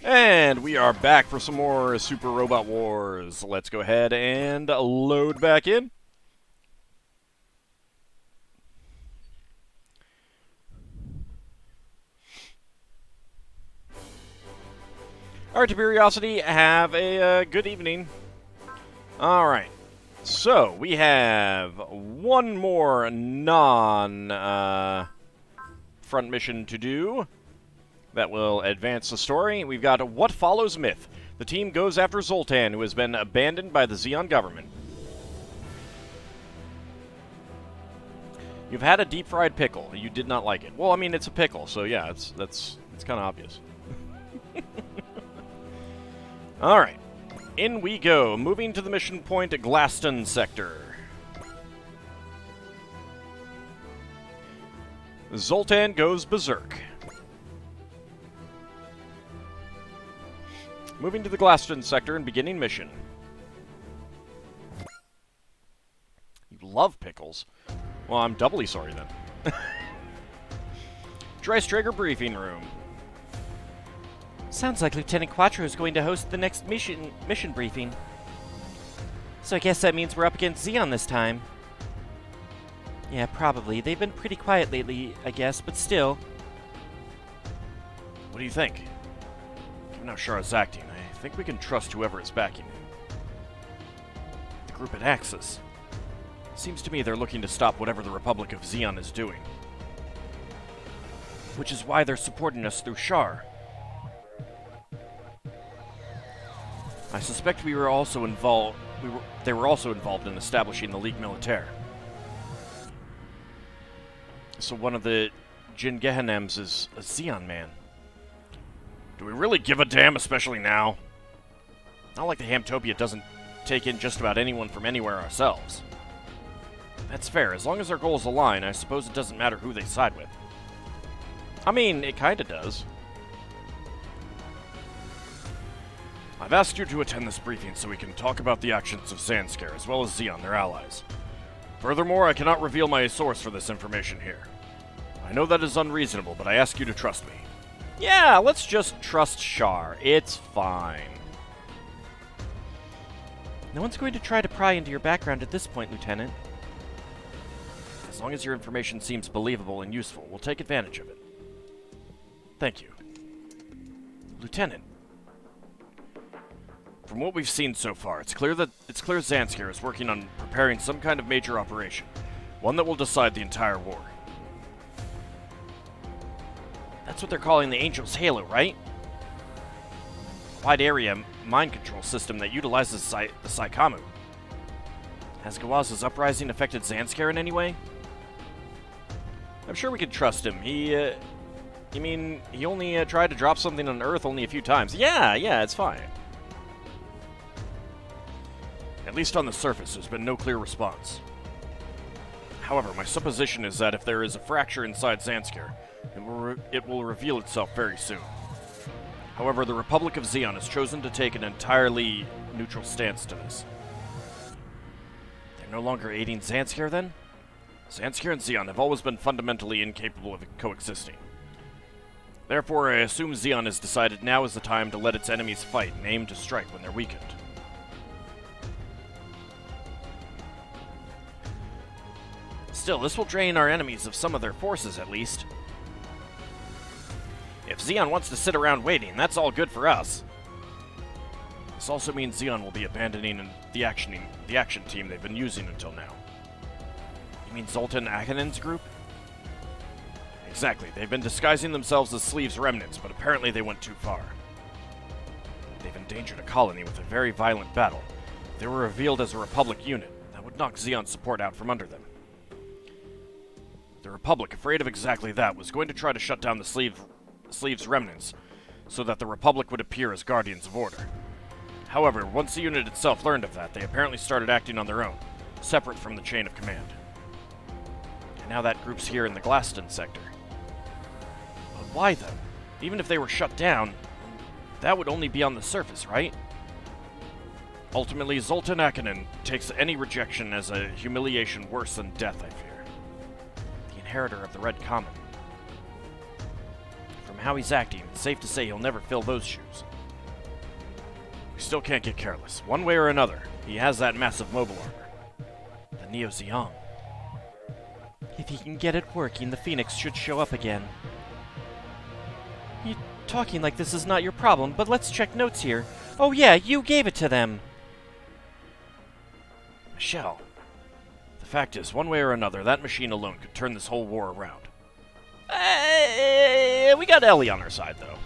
And we are back for some more Super Robot Wars. Let's go ahead and load back in. Alright, to Curiosity, have a good evening. Alright, so we have one more non-front mission to do that will advance the story. We've got What Follows Myth. The team goes after Zoltan, who has been abandoned by the Xeon government. You've had a deep-fried pickle. You did not like it. Well, I mean, it's a pickle, so yeah, it's kind of obvious. Alright, in we go. Moving to the mission point at Glaston sector. Zoltan goes berserk. Moving to the Glaston sector and beginning mission. You love pickles. Well, I'm doubly sorry then. Dreistrager briefing room. Sounds like Lieutenant Quattro is going to host the next mission briefing. So I guess that means we're up against Xeon this time. Yeah, probably. They've been pretty quiet lately, I guess, but still. What do you think? Given how Shar is acting, I think we can trust whoever is backing him. The group at Axis. Seems to me they're looking to stop whatever the Republic of Xeon is doing. Which is why they're supporting us through Shar. I suspect we were also involved. They were also involved in establishing the Ligue Militaire. So one of the Jin Gehenems is a Xeon man. Do we really give a damn, especially now? Not like the Hamtopia doesn't take in just about anyone from anywhere ourselves. That's fair. As long as our goals align, I suppose it doesn't matter who they side with. I mean, it kinda does. I've asked you to attend this briefing so we can talk about the actions of Zanskar, as well as Xeon, their allies. Furthermore, I cannot reveal my source for this information here. I know that is unreasonable, but I ask you to trust me. Yeah, let's just trust Shar. It's fine. No one's going to try to pry into your background at this point, Lieutenant. As long as your information seems believable and useful, we'll take advantage of it. Thank you. Lieutenant. From what we've seen so far, it's clear Zanskar is working on preparing some kind of major operation, one that will decide the entire war. That's what they're calling the Angel's Halo, right? A wide area mind control system that utilizes the Saikamu. Has Gawaza's uprising affected Zanskar in any way? I'm sure we can trust him. He only tried to drop something on Earth only a few times. Yeah, it's fine. At least on the surface, there's been no clear response. However, my supposition is that if there is a fracture inside Zanskar, it will reveal itself very soon. However, the Republic of Xeon has chosen to take an entirely neutral stance to this. They're no longer aiding Zanskar, then? Zanskar and Xeon have always been fundamentally incapable of coexisting. Therefore, I assume Xeon has decided now is the time to let its enemies fight and aim to strike when they're weakened. Still, this will drain our enemies of some of their forces, at least. If Xeon wants to sit around waiting, that's all good for us. This also means Xeon will be abandoning the action team they've been using until now. You mean Zoltan Akanen's group? Exactly. They've been disguising themselves as Sleeve's remnants, but apparently they went too far. They've endangered a colony with a very violent battle. If they were revealed as a Republic unit, that would knock Xeon's support out from under them. The Republic, afraid of exactly that, was going to try to shut down the Sleeve's remnants, so that the Republic would appear as guardians of order. However, once the unit itself learned of that, they apparently started acting on their own, separate from the chain of command. And now that group's here in the Glaston sector. But why, though? Even if they were shut down, that would only be on the surface, right? Ultimately, Zoltan Akanen takes any rejection as a humiliation worse than death, I fear. Inheritor of the Red Comet. From how he's acting, it's safe to say he'll never fill those shoes. We still can't get careless. One way or another, he has that massive mobile armor. The Neo Zeon. If he can get it working, the Phoenix should show up again. You're talking like this is not your problem, but let's check notes here. Oh yeah, you gave it to them! Michelle, the fact is, one way or another, that machine alone could turn this whole war around. We got Ellie on our side, though.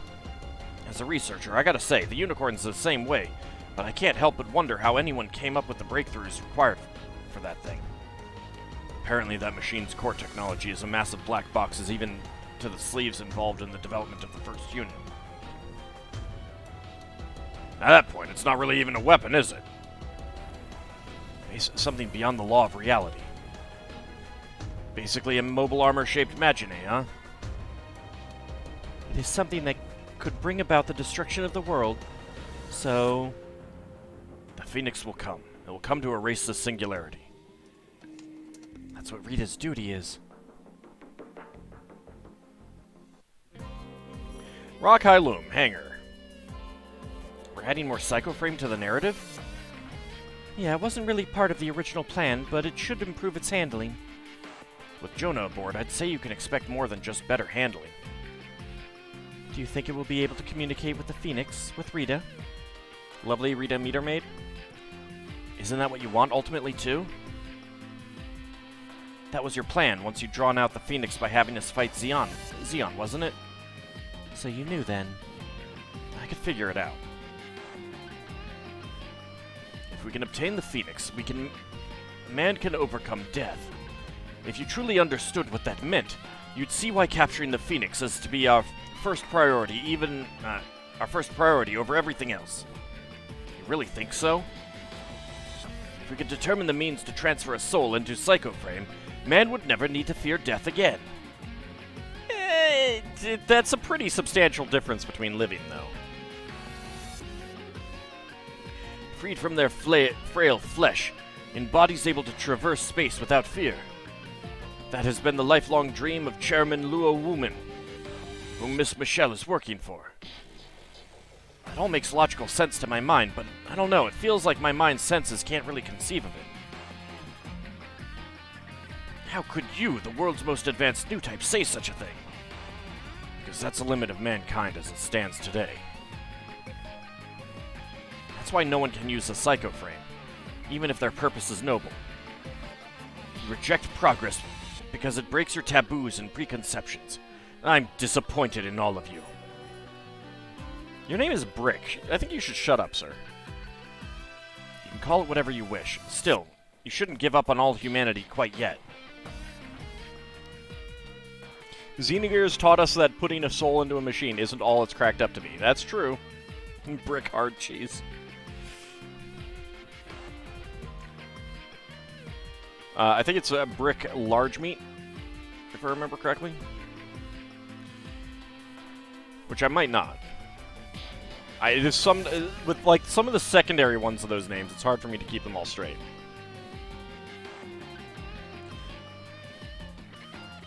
As a researcher, I gotta say, the unicorn's the same way, but I can't help but wonder how anyone came up with the breakthroughs required for that thing. Apparently that machine's core technology is a massive black box, even to the sleeves involved in the development of the first unit. At that point, it's not really even a weapon, is it? It's something beyond the law of reality. Basically a mobile armor-shaped machine, huh? It is something that could bring about the destruction of the world, so... The Phoenix will come. It will come to erase this singularity. That's what Rita's duty is. Rock High Loom, Hangar. We're adding more Psycho-Frame to the narrative? Yeah, it wasn't really part of the original plan, but it should improve its handling. With Jonah aboard, I'd say you can expect more than just better handling. Do you think it will be able to communicate with the Phoenix, with Rita? Lovely Rita Meter Maid? Isn't that what you want ultimately, too? That was your plan once you'd drawn out the Phoenix by having us fight Zeon, wasn't it? So you knew then? I could figure it out. If we can obtain the Phoenix, man can overcome death. If you truly understood what that meant, you'd see why capturing the Phoenix is to be our first priority, our first priority over everything else. You really think so? If we could determine the means to transfer a soul into Psycho-Frame, man would never need to fear death again. That's a pretty substantial difference between living, though. Freed from their frail flesh, in bodies able to traverse space without fear. That has been the lifelong dream of Chairman Luo Wuman, whom Miss Michelle is working for. It all makes logical sense to my mind, but I don't know, it feels like my mind's senses can't really conceive of it. How could you, the world's most advanced new type, say such a thing? Because that's the limit of mankind as it stands today. That's why no one can use the Psycho-Frame, even if their purpose is noble. You reject progress because it breaks your taboos and preconceptions. I'm disappointed in all of you. Your name is Brick. I think you should shut up, sir. You can call it whatever you wish. Still, you shouldn't give up on all humanity quite yet. Xenogears taught us that putting a soul into a machine isn't all it's cracked up to be. That's true. Brick hard cheese. I think it's a brick large meat, if I remember correctly. Which I might not. There's some with like some of the secondary ones of those names, it's hard for me to keep them all straight.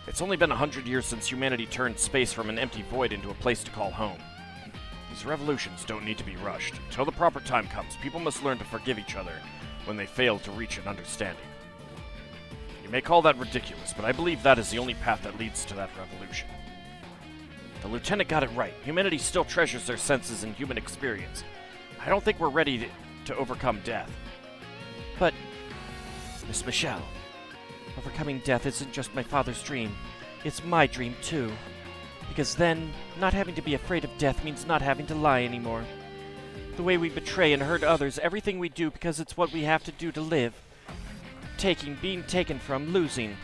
It's only been 100 years since humanity turned space from an empty void into a place to call home. These revolutions don't need to be rushed. Until the proper time comes, people must learn to forgive each other when they fail to reach an understanding. You may call that ridiculous, but I believe that is the only path that leads to that revolution. The Lieutenant got it right. Humanity still treasures their senses and human experience. I don't think we're ready to overcome death. But, Miss Michelle, overcoming death isn't just my father's dream. It's my dream, too. Because then, not having to be afraid of death means not having to lie anymore. The way we betray and hurt others, everything we do because it's what we have to do to live. Taking, being taken from, losing.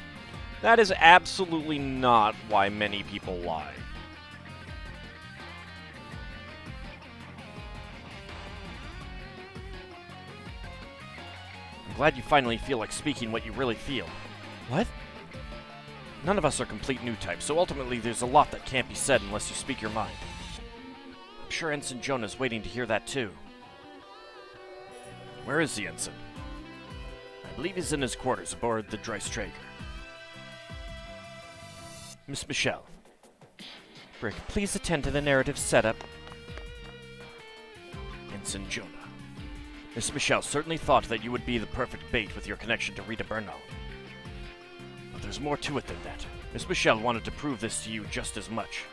That is absolutely not why many people lie. I'm glad you finally feel like speaking what you really feel. What? None of us are complete new types, so ultimately there's a lot that can't be said unless you speak your mind. I'm sure Ensign Jonah's waiting to hear that too. Where is the Ensign? I believe he's in his quarters aboard the Dreistrager. Miss Michelle. Brick, please attend to the narrative setup. Ensign Jonah. Miss Michelle certainly thought that you would be the perfect bait with your connection to Rita Bernal. But there's more to it than that. Miss Michelle wanted to prove this to you just as much.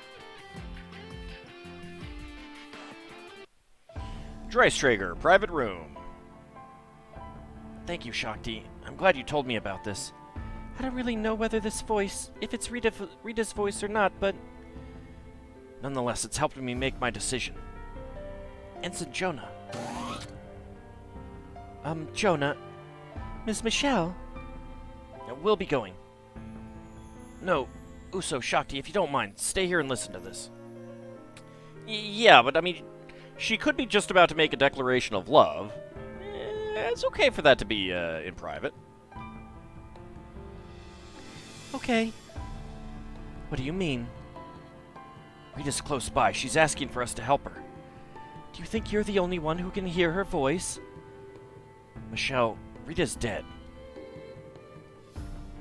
Dreistrager, private room. Thank you, Shakti. I'm glad you told me about this. I don't really know whether this voice, if it's Rita's voice or not, but nonetheless, it's helped me make my decision. Ensign Jonah. Jonah. Ms. Michelle? We'll be going. No, Uso, Shakti, if you don't mind, stay here and listen to this. Yeah, but I mean, she could be just about to make a declaration of love. It's okay for that to be in private. Okay. What do you mean? Rita's close by. She's asking for us to help her. Do you think you're the only one who can hear her voice? Michelle, Rita's dead.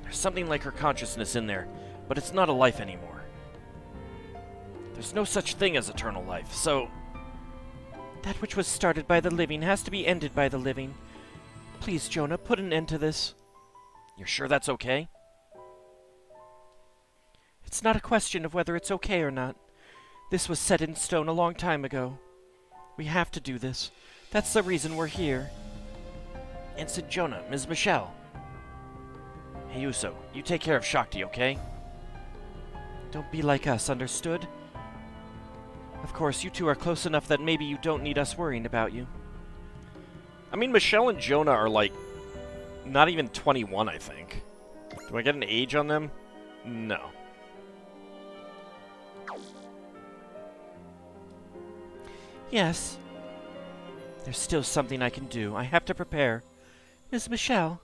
There's something like her consciousness in there, but it's not a life anymore. There's no such thing as eternal life, so... That which was started by the living has to be ended by the living. Please, Jonah, put an end to this. You're sure that's okay? It's not a question of whether it's okay or not. This was set in stone a long time ago. We have to do this. That's the reason we're here. Ensign Jonah, Ms. Michelle. Hey, Uso, you take care of Shakti, okay? Don't be like us, understood? Of course, you two are close enough that maybe you don't need us worrying about you. I mean, Michelle and Jonah are, like, not even 21, I think. Do I get an age on them? No. Yes. There's still something I can do. I have to prepare. Miss Michelle.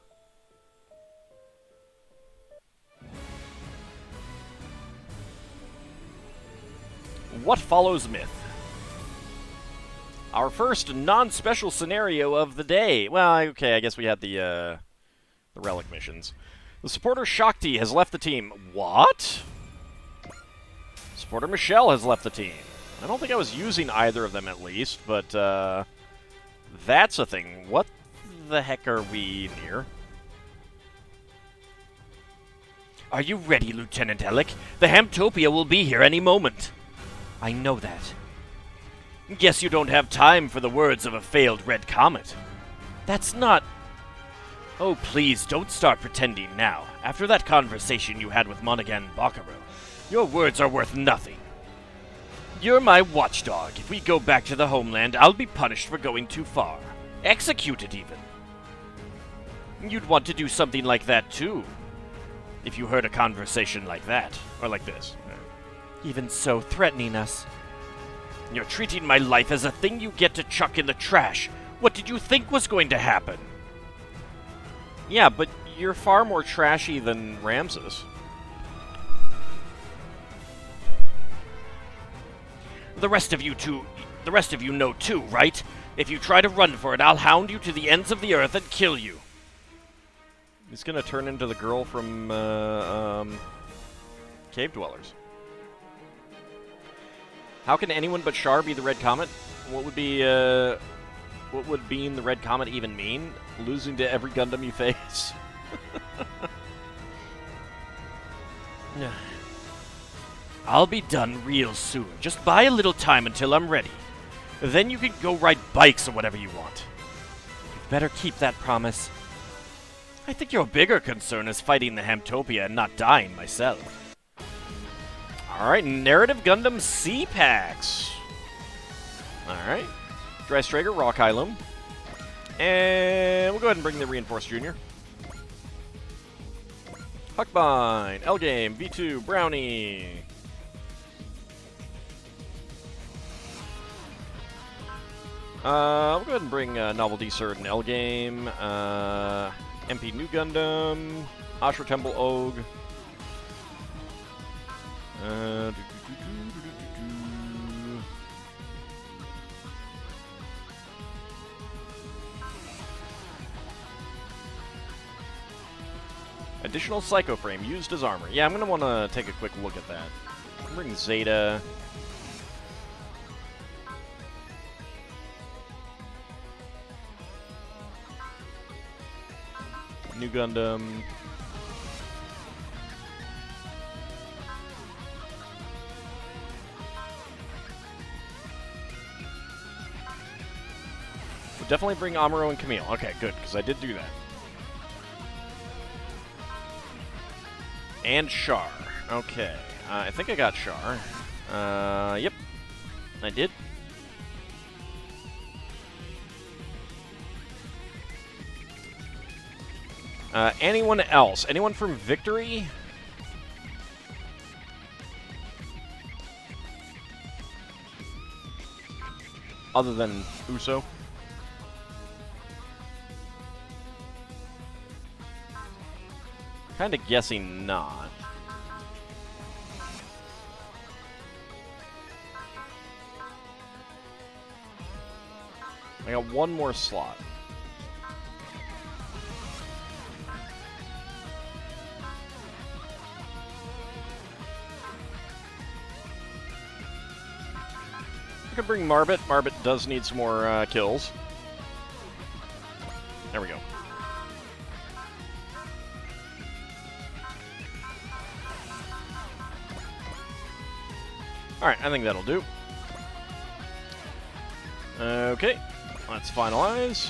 What follows myth? Our first non-special scenario of the day. Well, okay, I guess we had the relic missions. The supporter Shakti has left the team. What? Supporter Michelle has left the team. I don't think I was using either of them at least, but that's a thing. What the heck are we near? Are you ready, Lieutenant Alec? The Hamtopia will be here any moment. I know that. Guess you don't have time for the words of a failed red comet. That's not... Oh, please, don't start pretending now. After that conversation you had with Monaghan Bakaru, your words are worth nothing. You're my watchdog. If we go back to the homeland, I'll be punished for going too far. Executed, even. You'd want to do something like that, too. If you heard a conversation like that. Or like this. Even so, threatening us. You're treating my life as a thing you get to chuck in the trash. What did you think was going to happen? Yeah, but you're far more trashy than Ramses. The rest of you know too, right? If you try to run for it, I'll hound you to the ends of the earth and kill you. He's gonna turn into the girl from Cave Dwellers. How can anyone but Char be the Red Comet? What would being the Red Comet even mean? Losing to every Gundam you face? I'll be done real soon. Just buy a little time until I'm ready. Then you can go ride bikes or whatever you want. You'd better keep that promise. I think your bigger concern is fighting the Hamtopia and not dying myself. Alright, Narrative Gundam C-Packs. Alright. Dreistrager, Rock Hylum. And we'll go ahead and bring the Reinforced Junior. Huckbine, L-Game, V2, Brownie. We'll go ahead and bring Novelty Cert and L-Game. MP New Gundam. Ashra Temple Og. Additional Psycho Frame used as armor. Yeah, I'm going to want to take a quick look at that. Bring Zeta. New Gundam. We'll definitely bring Amuro and Camille. Okay, good, because I did do that. And Char. Okay. I think I got Char. Yep. I did. Anyone else? Anyone from Victory? Other than Uso? Kinda guessing not. I got one more slot. I could bring Marbit. Marbit does need some more kills. There we go. Alright, I think that'll do. Okay, let's finalize.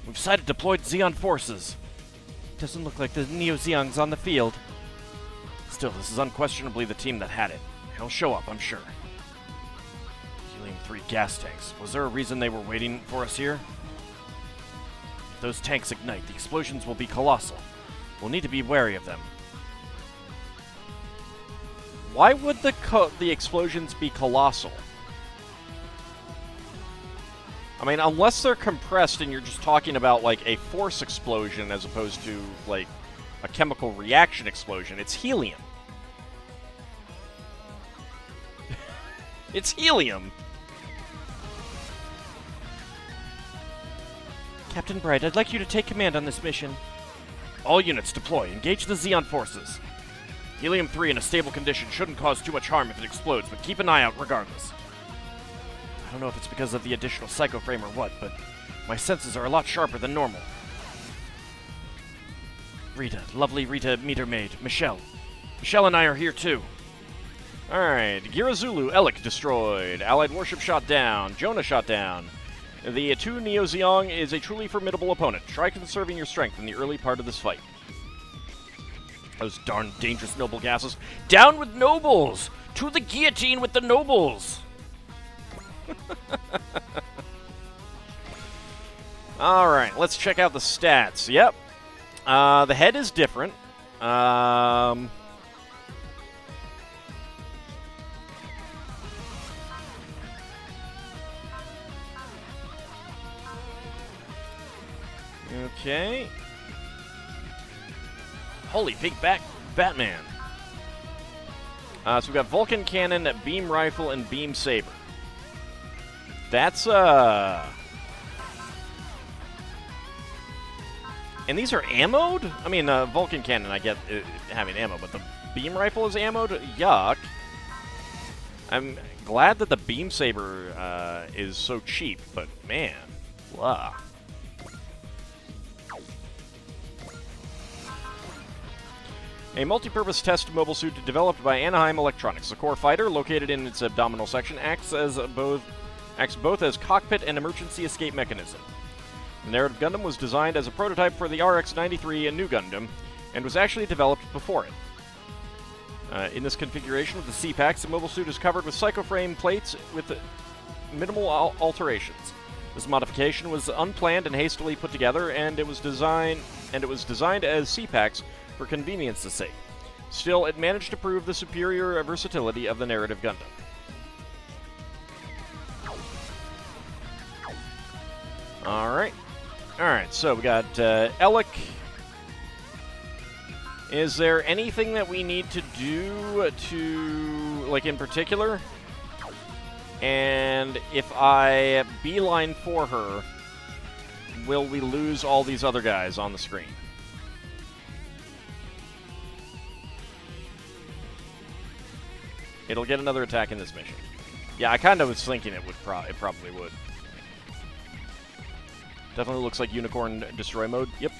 We've sighted deployed Zeon forces. Doesn't look like the Neo Zeong's on the field. Still, this is unquestionably the team that had it. He'll show up, I'm sure. Helium-3 gas tanks. Was there a reason they were waiting for us here? If those tanks ignite, the explosions will be colossal. We'll need to be wary of them. Why would the explosions be colossal? I mean, unless they're compressed and you're just talking about, like, a force explosion as opposed to, like, a chemical reaction explosion. It's helium. It's helium! Captain Bright, I'd like you to take command on this mission. All units deploy. Engage the Zeon forces. Helium-3 in a stable condition shouldn't cause too much harm if it explodes, but keep an eye out regardless. I don't know if it's because of the additional psycho frame or what, but my senses are a lot sharper than normal. Rita, lovely Rita meter maid, Michelle. Michelle and I are here too. Alright, Girazulu, Elec destroyed. Allied warship shot down. Jonah shot down. The 2 Neo Zeong is a truly formidable opponent. Try conserving your strength in the early part of this fight. Those darn dangerous noble gases. Down with nobles! To the guillotine with the nobles! Alright, let's check out the stats. Yep. The head is different. Okay. Holy big Batman. So we've got Vulcan Cannon, Beam Rifle, and Beam Saber. That's, And these are ammoed? I mean, Vulcan Cannon, I get having ammo, but the Beam Rifle is ammoed? Yuck. I'm glad that the Beam Saber is so cheap, but man, blah. A multi-purpose test mobile suit developed by Anaheim Electronics. The core fighter, located in its abdominal section, acts both as cockpit and emergency escape mechanism. The narrative Gundam was designed as a prototype for the RX-93 and New Gundam, and was actually developed before it. In this configuration with the C-Packs, the mobile suit is covered with psychoframe plates with minimal alterations. This modification was unplanned and hastily put together, and it was designed as C-Packs for convenience's sake. Still, it managed to prove the superior versatility of the narrative Gundam. Alright, so we got Elec. Is there anything that we need to do to, like, in particular? And if I beeline for her, will we lose all these other guys on the screen? It'll get another attack in this mission. Yeah, I kind of was thinking it probably would. Definitely looks like Unicorn Destroy mode. Yep.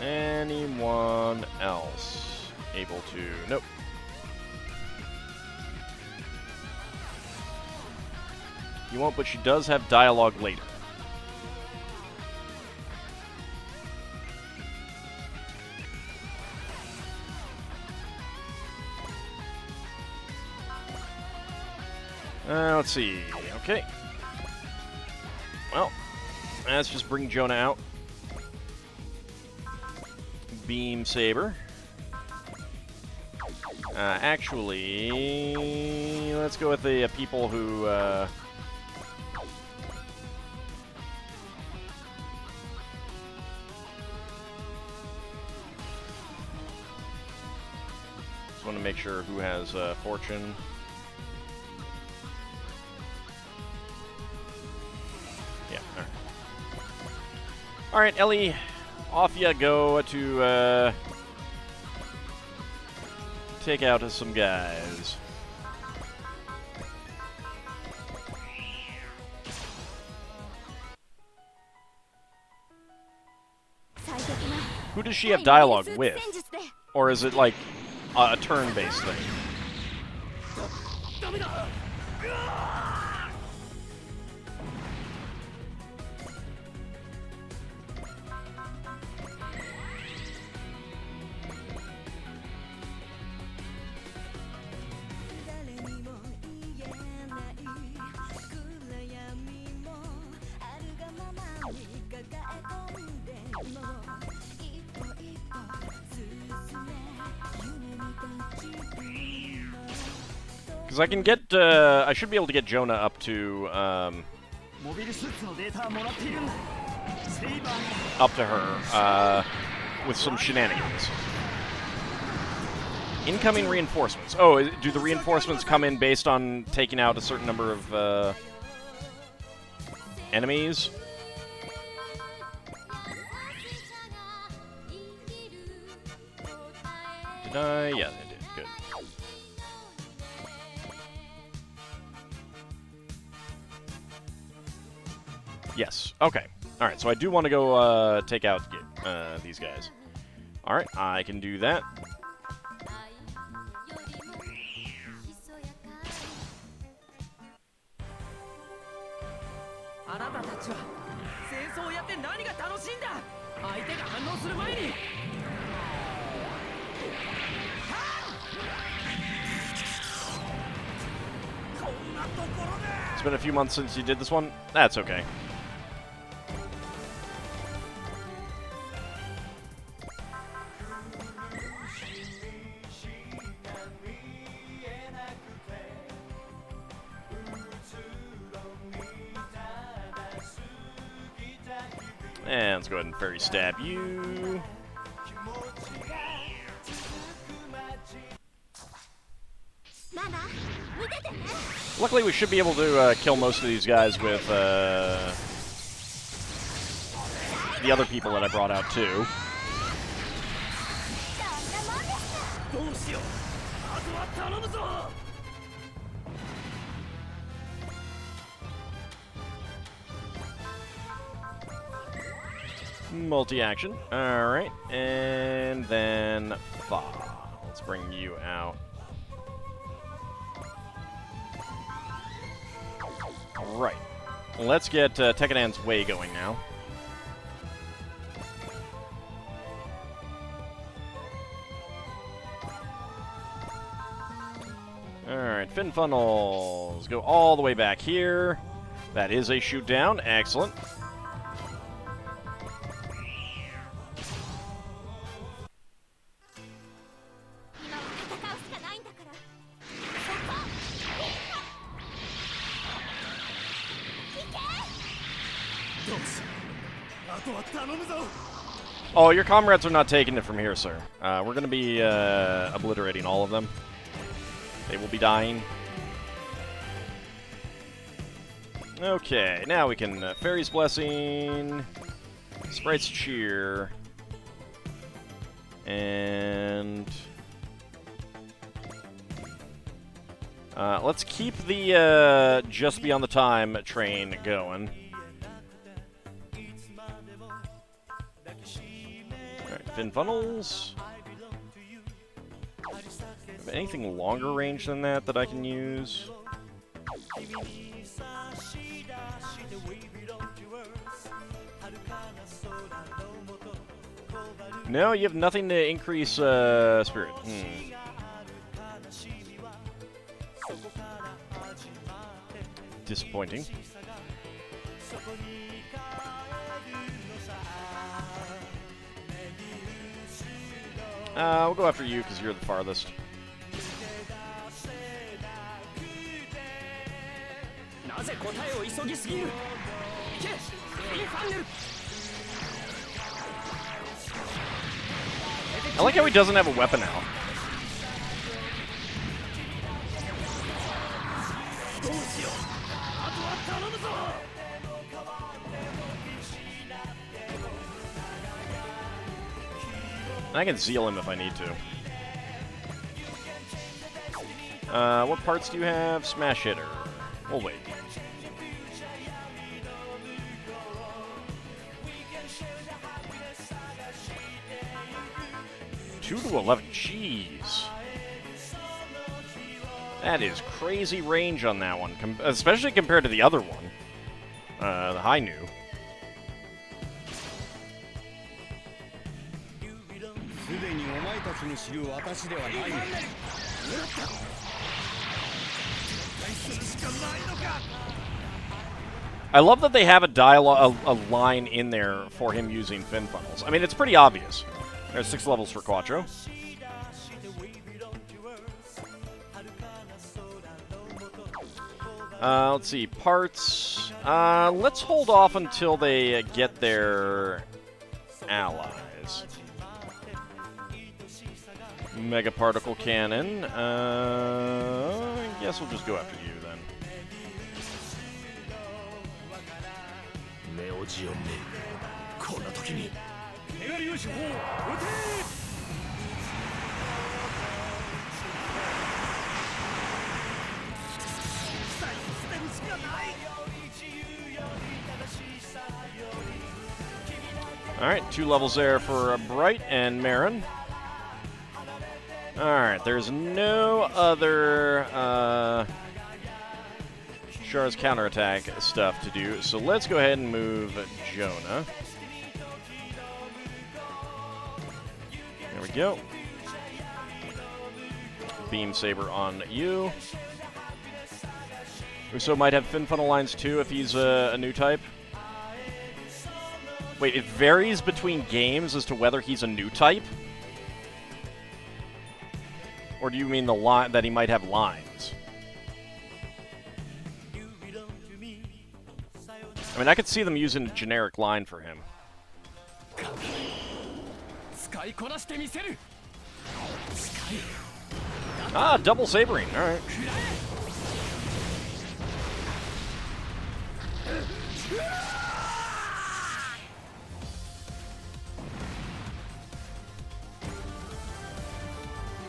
Anyone else able to... Nope. You won't, but she does have dialogue later. Let's see. Okay. Well, let's just bring Jonah out. Beam Saber. Actually, let's go with the people who... Just want to make sure who has Fortune. Yeah, alright. Alright, Ellie, off ya go to take out some guys. Who does she have dialogue with? Or is it like a turn-based thing? Because I can get, I should be able to get Jonah up to, up to her, with some shenanigans. Incoming reinforcements. Oh, do the reinforcements come in based on taking out a certain number of, enemies? Did I? Yeah, they did. Good. Yes. Okay. Alright, so I do want to go take out these guys. Alright, I can do that. It's been a few months since you did this one. That's okay. And let's go ahead and fairy stab you. Luckily, we should be able to kill most of these guys with the other people that I brought out too. Multi-action. Alright. And then Fa. Let's bring you out. Right. Let's get Tekkenan's Way going now. Alright, Fin Funnels. Go all the way back here. That is a shoot down. Excellent. Oh, your comrades are not taking it from here, sir. We're going to be obliterating all of them. They will be dying. Okay, now we can Fairy's Blessing, Sprite's Cheer, and let's keep the Just Beyond the Time train going. Alright, Fin Funnels. Have anything longer range than that I can use? No, you have nothing to increase spirit. Disappointing. We'll go after you because you're the farthest. I like how he doesn't have a weapon now. I can seal him if I need to. What parts do you have? Smash hitter. We'll wait. 2 to 11. Jeez. That is crazy range on that one, especially compared to the other one. The high new. I love that they have a dialogue, a line in there for him using fin funnels. I mean, it's pretty obvious. There's 6 levels for Quattro. Let's see, parts. Let's hold off until they get their allies. Mega Particle Cannon. I guess we'll just go after you then. Alright, 2 levels there for Bright and Marin. Alright, there's no other Char's counterattack stuff to do, so let's go ahead and move Jonah. There we go. Beam Saber on you. Uso might have fin funnel lines too if he's a new type. Wait, it varies between games as to whether he's a new type? Or do you mean the line that he might have lines? I mean, I could see them using a generic line for him. Ah, double sabering. All right.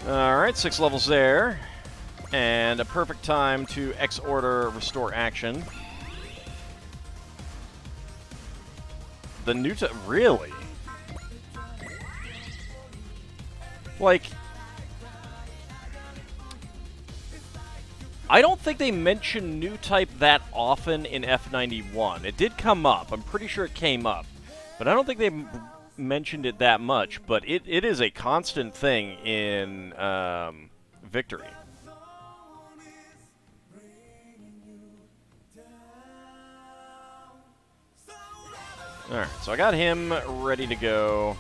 Alright, 6 levels there. And a perfect time to X-Order Restore Action. The new really? Like, I don't think they mention new type that often in F91. It did come up. I'm pretty sure it came up. But I don't think they mentioned it that much, but it is a constant thing in Victory. Alright, so I got him ready to go.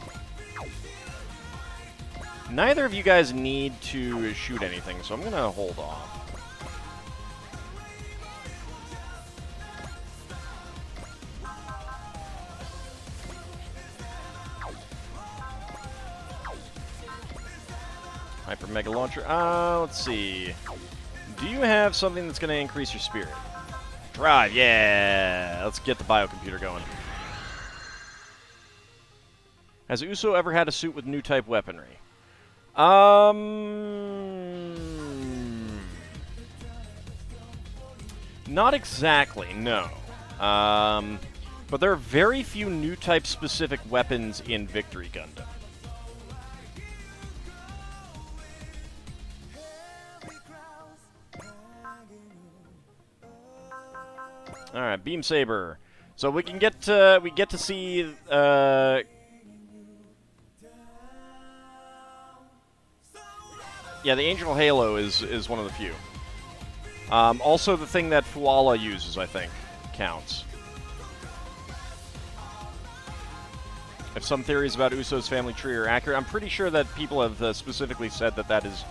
Neither of you guys need to shoot anything, so I'm going to hold off. Hyper Mega Launcher. Let's see. Do you have something that's going to increase your spirit? Drive, yeah! Let's get the biocomputer going. Has Uso ever had a suit with new type weaponry? Not exactly, no. But there are very few new type specific weapons in Victory Gundam. All right, Beam Saber. So we can get to see yeah, the Angel Halo is one of the few. Also, the thing that Fuala uses, I think, counts. If some theories about Uso's family tree are accurate, I'm pretty sure that people have specifically said that that is...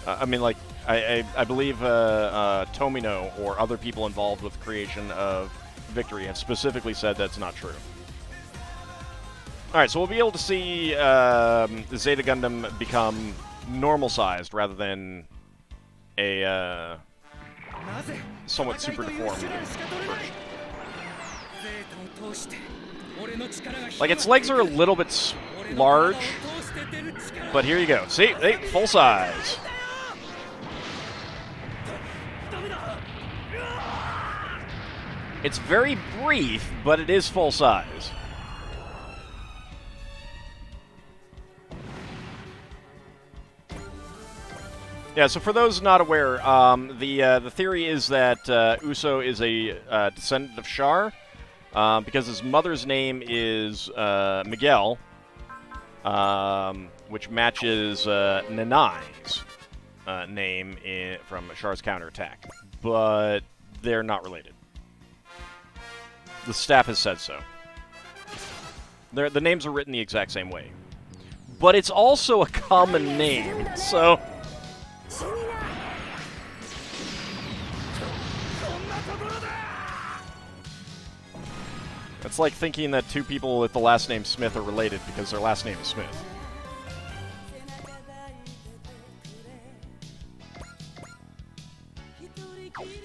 I mean, like, I believe Tomino or other people involved with the creation of Victory have specifically said that's not true. Alright, so we'll be able to see Zeta Gundam become normal-sized rather than a somewhat super deformed version. Like, its legs are a little bit large, but here you go. See? Hey, full size. It's very brief, but it is full size. Yeah, so for those not aware, the theory is that Uso is a descendant of Char, because his mother's name is Miguel, which matches Nanai's name from Char's counterattack. But they're not related. The staff has said so. The names are written the exact same way. But it's also a common name, so... It's like thinking that two people with the last name Smith are related because their last name is Smith.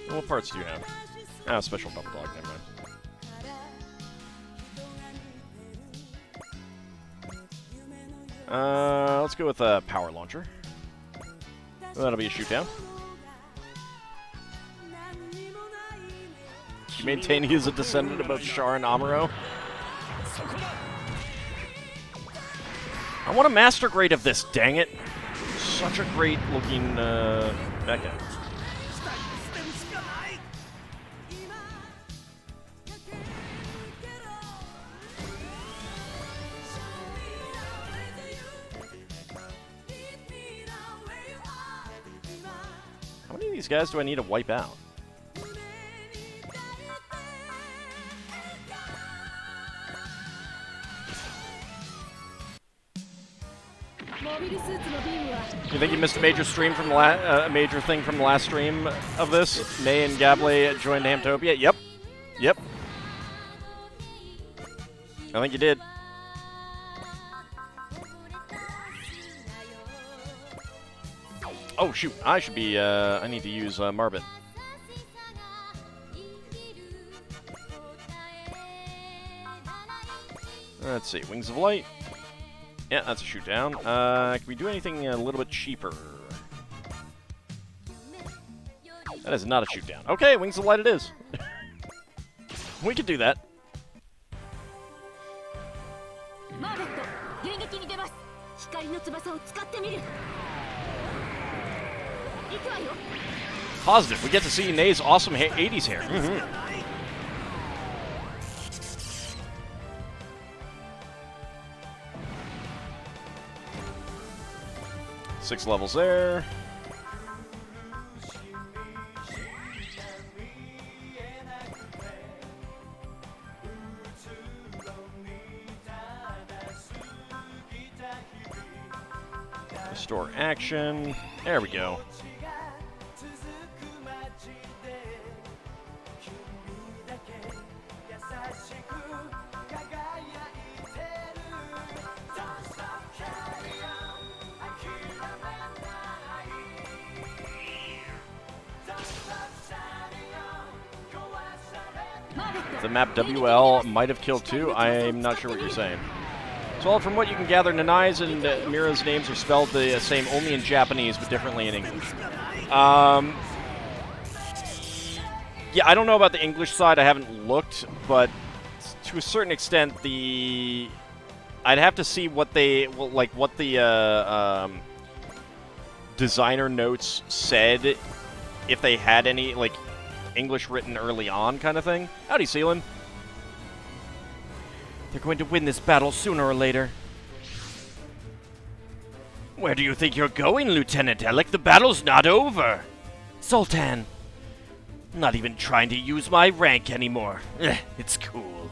What parts do you have? Ah, special double dog, never mind. Let's go with a power launcher. That'll be a shoot down. You maintain he is a descendant of both Char and Amuro. I want a master grade of this, dang it. Such a great looking mecha. How many of these guys do I need to wipe out? You think you missed a major stream from the major thing from the last stream of this? May and Gable joined Hamtopia? Yep. Yep. I think you did. Oh, shoot. I should be, I need to use Marbit. Let's see. Wings of Light. Yeah, that's a shoot down. Can we do anything a little bit cheaper? That is not a shoot down. Okay, Wings of Light it is. We could do that. Positive. We get to see Nei's awesome 80s hair. Mm-hmm. 6 levels there. Restore action. There we go. The map WL might have killed too. I'm not sure what you're saying. So, well, from what you can gather, Nanai's and Mira's names are spelled the same only in Japanese, but differently in English. Yeah, I don't know about the English side. I haven't looked, but to a certain extent, I'd have to see what what the designer notes said, if they had any like English written early on, kind of thing. Howdy, Sealan. They're going to win this battle sooner or later. Where do you think you're going, Lieutenant Alec? The battle's not over. Zoltan. Not even trying to use my rank anymore. It's cool.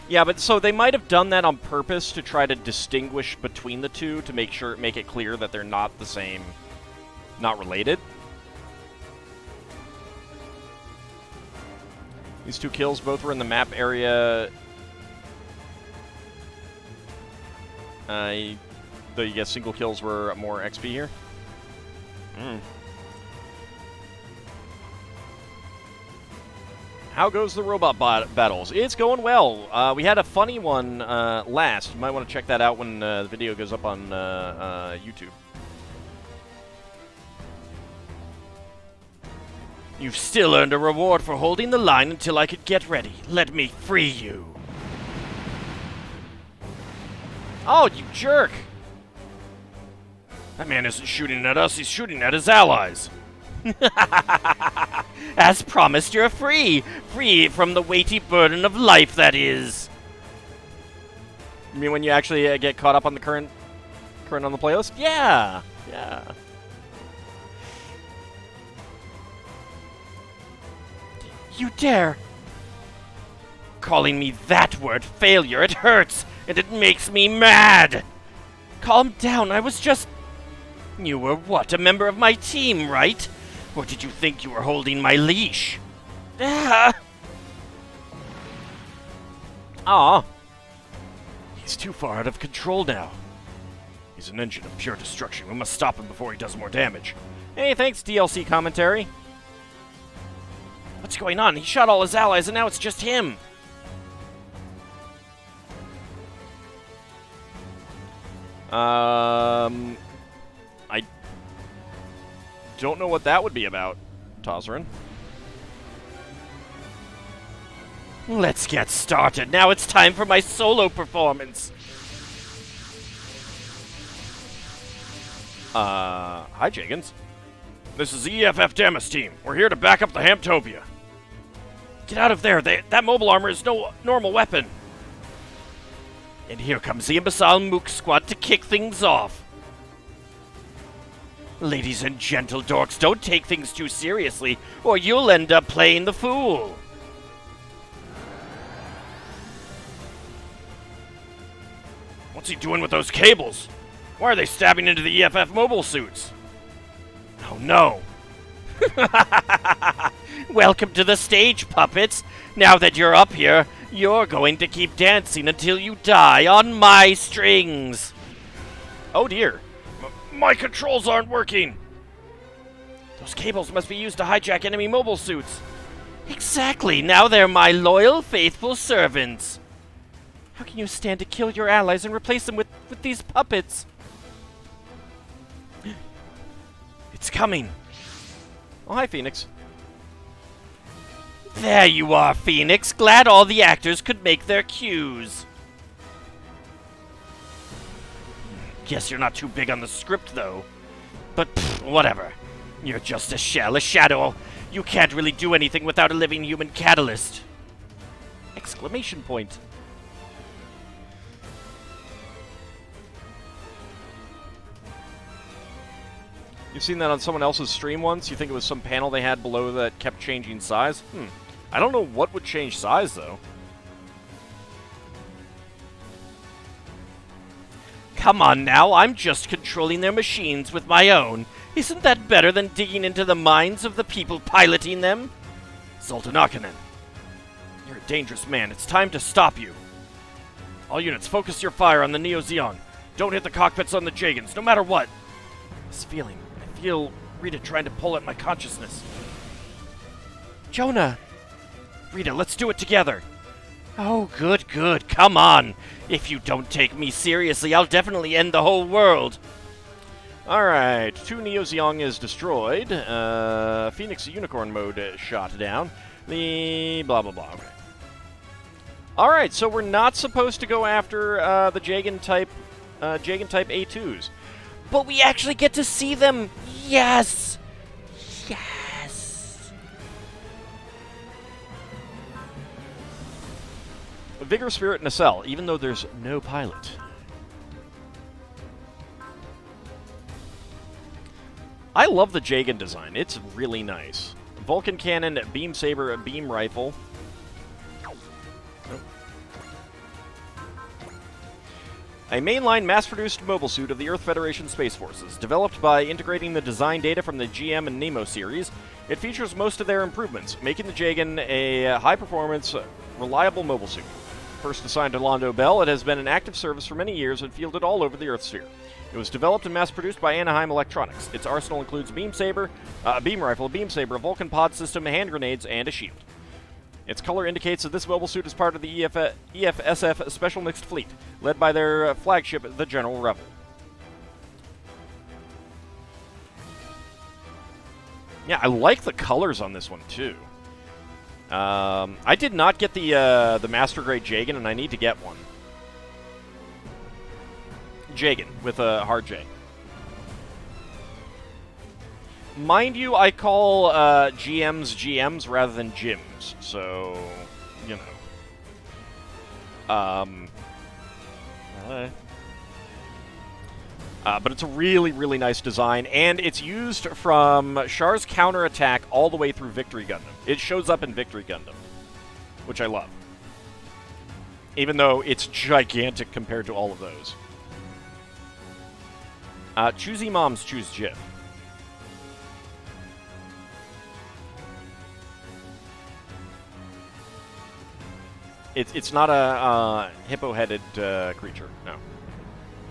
Yeah, but so they might have done that on purpose to try to distinguish between the two, to make it clear that they're not the same, not related. These two kills both were in the map area. Though you guess single kills were more XP here. How goes the robot battles? It's going well. We had a funny one last. You might want to check that out when the video goes up on YouTube. You've still earned a reward for holding the line until I could get ready. Let me free you. Oh, you jerk! That man isn't shooting at us, he's shooting at his allies. As promised, you're free. Free from the weighty burden of life that is. You mean when you actually get caught up on the current on the playlist? Yeah, yeah. You dare! Calling me that word, failure, it hurts, and it makes me mad! Calm down, I was just... You were what, a member of my team, right? Or did you think you were holding my leash? Ah! Aw. He's too far out of control now. He's an engine of pure destruction. We must stop him before he does more damage. Hey, thanks, DLC commentary. What's going on? He shot all his allies and now it's just him. I don't know what that would be about, Tozrin. Let's get started. Now it's time for my solo performance. Hi, Jagans. This is the EFF Damas team. We're here to back up the Hamtopia. Get out of there. That mobile armor is no normal weapon. And here comes the imbecile Mook squad to kick things off. Ladies and gentle dorks, don't take things too seriously, or you'll end up playing the fool. What's he doing with those cables? Why are they stabbing into the EFF mobile suits? Oh no. Welcome to the stage, puppets. Now that you're up here, you're going to keep dancing until you die on my strings. Oh dear. My controls aren't working. Those cables must be used to hijack enemy mobile suits. Exactly. Now they're my loyal, faithful servants. How can you stand to kill your allies and replace them with these puppets? It's coming. Oh, hi, Phoenix. There you are, Phoenix. Glad all the actors could make their cues. Guess you're not too big on the script, though. But whatever. You're just a shell, a shadow. You can't really do anything without a living human catalyst. Exclamation point. You've seen that on someone else's stream once? You think it was some panel they had below that kept changing size? I don't know what would change size, though. Come on now, I'm just controlling their machines with my own. Isn't that better than digging into the minds of the people piloting them? Zoltanakanen, you're a dangerous man. It's time to stop you. All units, focus your fire on the Neo Zeon. Don't hit the cockpits on the Jagans, no matter what. This feeling, I feel Rita trying to pull at my consciousness. Jonah! Rita, let's do it together. Oh, good, good. Come on. If you don't take me seriously, I'll definitely end the whole world. Alright, 2 Neo Zeong is destroyed. Phoenix Unicorn mode shot down. The blah blah blah. Okay. Alright, so we're not supposed to go after the Jagan type A2s. But we actually get to see them! Yes! Yes! Vigor, Spirit, Nacelle, even though there's no pilot. I love the Jagan design. It's really nice. Vulcan Cannon, Beam Saber, Beam Rifle. A mainline mass-produced mobile suit of the Earth Federation Space Forces. Developed by integrating the design data from the GM and Nemo series, it features most of their improvements, making the Jagan a high-performance, reliable mobile suit. First assigned to Londo Bell, it has been in active service for many years and fielded all over the Earth sphere. It was developed and mass-produced by Anaheim Electronics. Its arsenal includes Beam Saber, a Beam Rifle, a Beam Saber, a Vulcan Pod System, hand grenades, and a shield. Its color indicates that this mobile suit is part of the EFSF Special Mixed Fleet, led by their flagship, the General Rebel. Yeah, I like the colors on this one, too. I did not get the Master Grade Jagan, and I need to get one. Jagan, with a hard J. Mind you, I call GMs rather than gyms, so, you know. But it's a really, really nice design, and it's used from Char's counterattack all the way through Victory Gundam. It shows up in Victory Gundam, which I love. Even though it's gigantic compared to all of those. Choosy moms choose Jif. It's not a hippo-headed creature, no.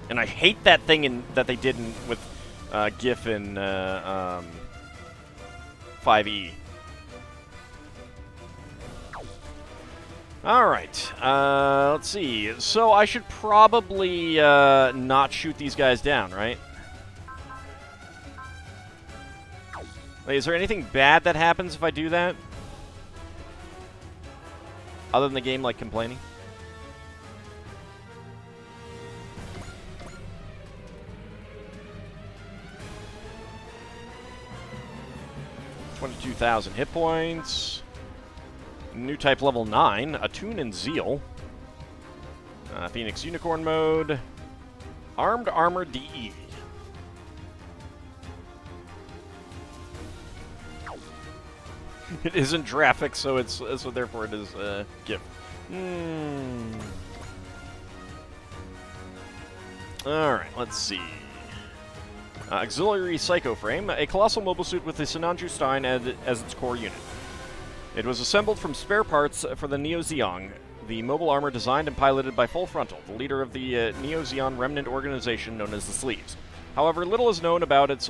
And I hate that thing that they did with GIF in 5E. Alright, let's see. So I should probably not shoot these guys down, right? Wait, is there anything bad that happens if I do that? Other than the game, like, complaining? $22,000 hit points. New type level 9. Attune and Zeal. Phoenix Unicorn mode. Armed Armor DE. It isn't graphic, so therefore it is GIF. Alright, let's see. Auxiliary Psycho Frame, a colossal mobile suit with the Sinanju Stein as its core unit. It was assembled from spare parts for the Neo Zeong, the mobile armor designed and piloted by Full Frontal, the leader of the Neo Zeon remnant organization known as the Sleeves. However, little is known about its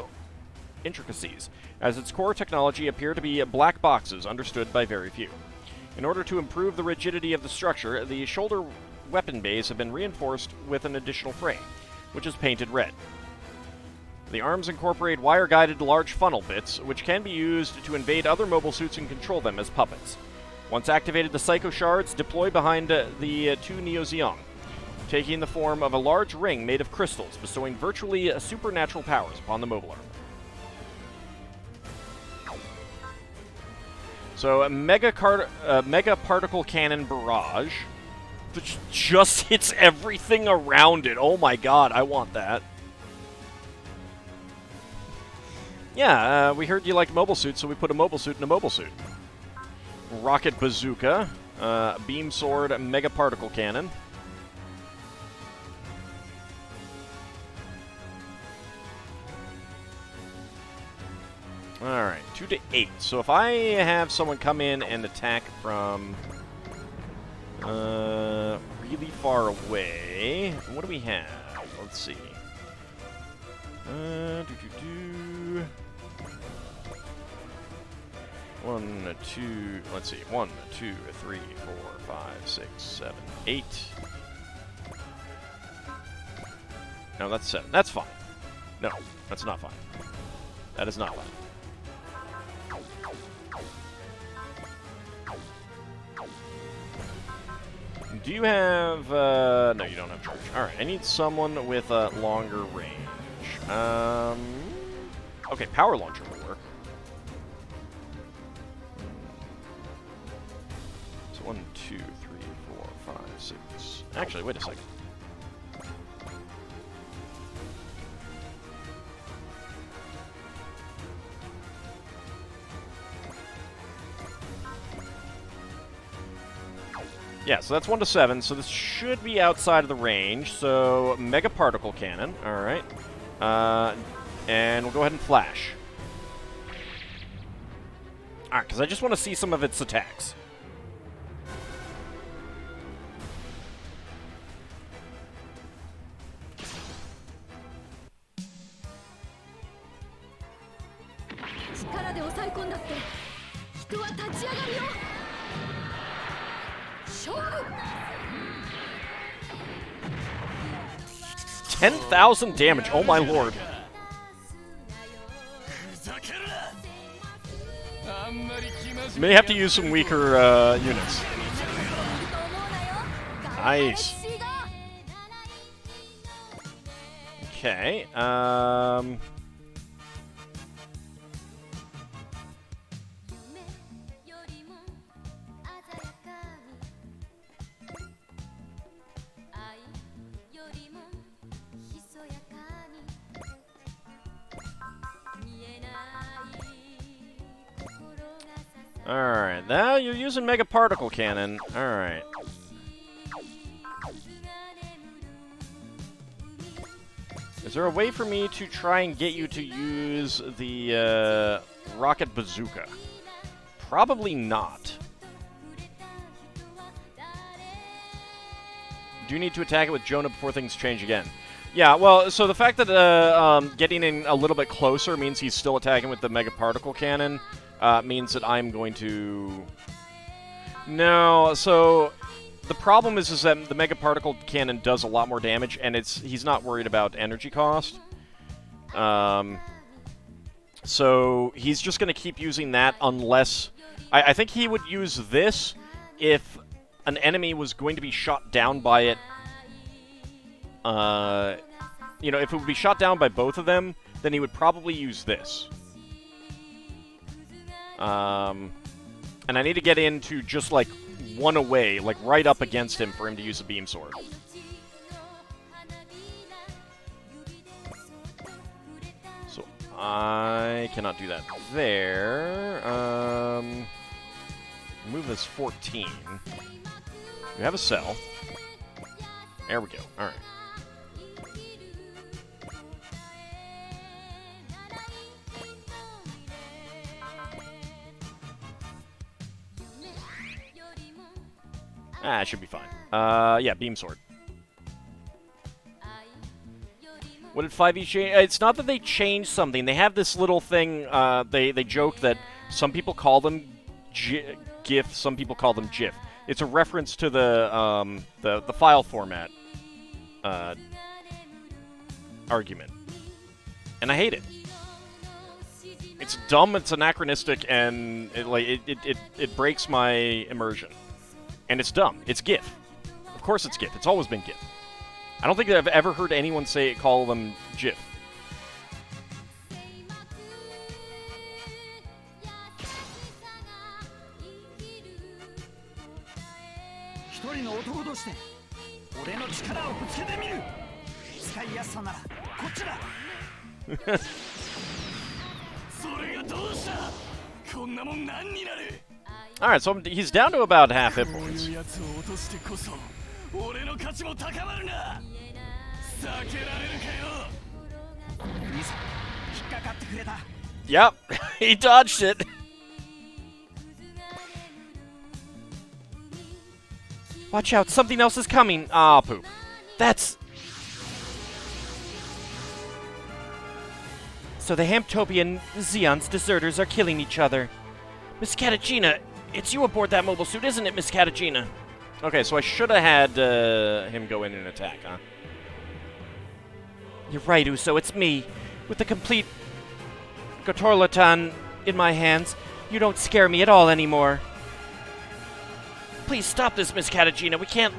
intricacies, as its core technology appear to be black boxes understood by very few. In order to improve the rigidity of the structure, the shoulder weapon bays have been reinforced with an additional frame, which is painted red. The arms incorporate wire-guided large funnel bits, which can be used to invade other mobile suits and control them as puppets. Once activated, the Psycho Shards deploy behind the 2 Neo Zeong, taking the form of a large ring made of crystals, bestowing virtually supernatural powers upon the mobile armor. So, a Mega Particle Cannon Barrage, which just hits everything around it. Oh my god, I want that. Yeah, we heard you liked mobile suits, so we put a mobile suit in a mobile suit. Rocket Bazooka, Beam Sword, Mega Particle Cannon. Alright, 2 to 8. So if I have someone come in and attack from really far away, what do we have? Let's see. 1, 2, let's see. 1, 2, 3, 4, 5, 6, 7, 8. No, that's 7. That's fine. No, that's not fine. That is not fine. Do you have, no, you don't have charge. Alright, I need someone with a longer range. Okay, power launcher will work. So 1, 2, 3, 4, 5, 6. Actually, wait a second. Yeah, so that's 1 to 7, so this should be outside of the range. So, Mega Particle Cannon, alright. And we'll go ahead and flash. Alright, because I just want to see some of its attacks.力で抑え込んだって人は立ち上がるよ。勝負。 10,000 damage, oh my lord. May have to use some weaker units. Nice. Okay, alright, now you're using Mega Particle Cannon. Alright. Is there a way for me to try and get you to use the Rocket Bazooka? Probably not. Do you need to attack it with Jonah before things change again? Yeah, well, so the fact that getting in a little bit closer means he's still attacking with the Mega Particle Cannon means that I'm going to... No, so the problem is that the Mega Particle Cannon does a lot more damage, and he's not worried about energy cost. So he's just going to keep using that unless... I think he would use this if an enemy was going to be shot down by it. You know, if it would be shot down by both of them, then he would probably use this. And I need to get into just, like, one away, like, right up against him for him to use a beam sword. So, I cannot do that there. Move this 14. We have a cell. There we go. Alright. Ah, it should be fine. Yeah, beam sword. What did 5e change? It's not that they changed something. They have this little thing, they joke that some people call them GIF, some people call them GIF. It's a reference to the file format argument. And I hate it. It's dumb, it's anachronistic, and it breaks my immersion. And it's dumb. It's GIF. Of course it's GIF. It's always been GIF. I don't think I've ever heard anyone call them GIF. Alright, so he's down to about half hit points. Yep, he dodged it. Watch out, something else is coming. Ah, poop. That's... So the Hamptopian Zeon's deserters are killing each other. Miss Katagina, it's you aboard that mobile suit, isn't it, Miss Katagina? Okay, so I should have had him go in and attack, huh? You're right, Uso, it's me. With the complete Gotorlatan in my hands, you don't scare me at all anymore. Please stop this, Miss Katagina. We can't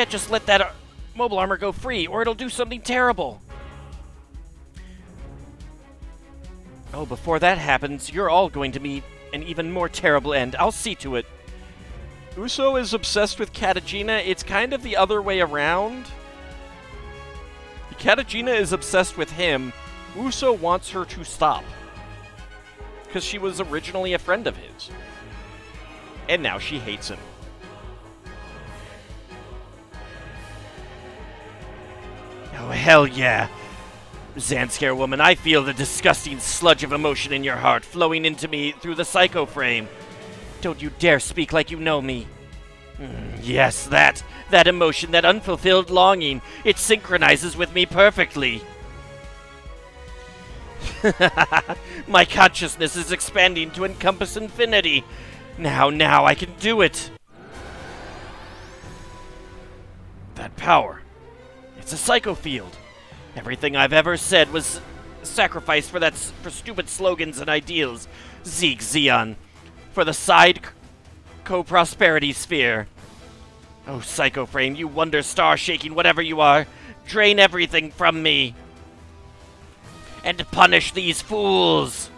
just let that mobile armor go free, or it'll do something terrible. Oh, before that happens, you're all going to meet an even more terrible end. I'll see to it. Uso is obsessed with Katagina. It's kind of the other way around. Katagina is obsessed with him. Uso wants her to stop. Because she was originally a friend of his. And now she hates him. Oh, hell yeah. Zanskare woman, I feel the disgusting sludge of emotion in your heart flowing into me through the psycho frame. Don't you dare speak like you know me. Yes, that emotion, that unfulfilled longing, it synchronizes with me perfectly. My consciousness is expanding to encompass infinity. Now I can do it. That power, it's a psycho field. Everything I've ever said was sacrificed for stupid slogans and ideals. Zeek Zeon, for the side co-prosperity sphere. Oh, Psycho Frame, you wonder star-shaking whatever you are, drain everything from me. And punish these fools.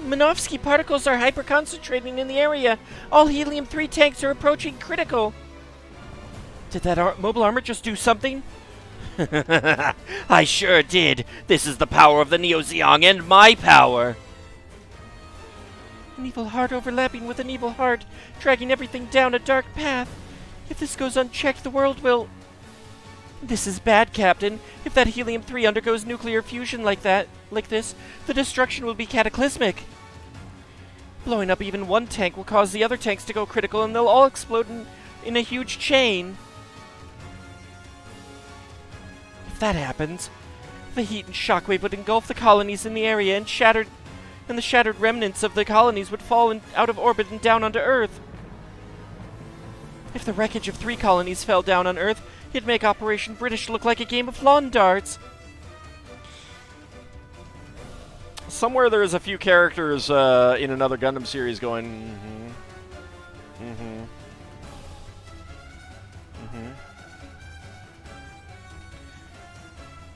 Minovsky particles are hyper-concentrating in the area. All helium-3 tanks are approaching critical. Did that mobile armor just do something? I sure did. This is the power of the Neo-Zeong and my power. An evil heart overlapping with an evil heart, dragging everything down a dark path. If this goes unchecked, the world will... This is bad, Captain. If that helium-3 undergoes nuclear fusion like this, the destruction will be cataclysmic. Blowing up even one tank will cause the other tanks to go critical, and they'll all explode in a huge chain. If that happens, the heat and shockwave would engulf the colonies in the area, and the shattered remnants of the colonies would fall out of orbit and down onto Earth. If the wreckage of 3 colonies fell down on Earth, it'd make Operation British look like a game of lawn darts. Somewhere there's a few characters in another Gundam series going,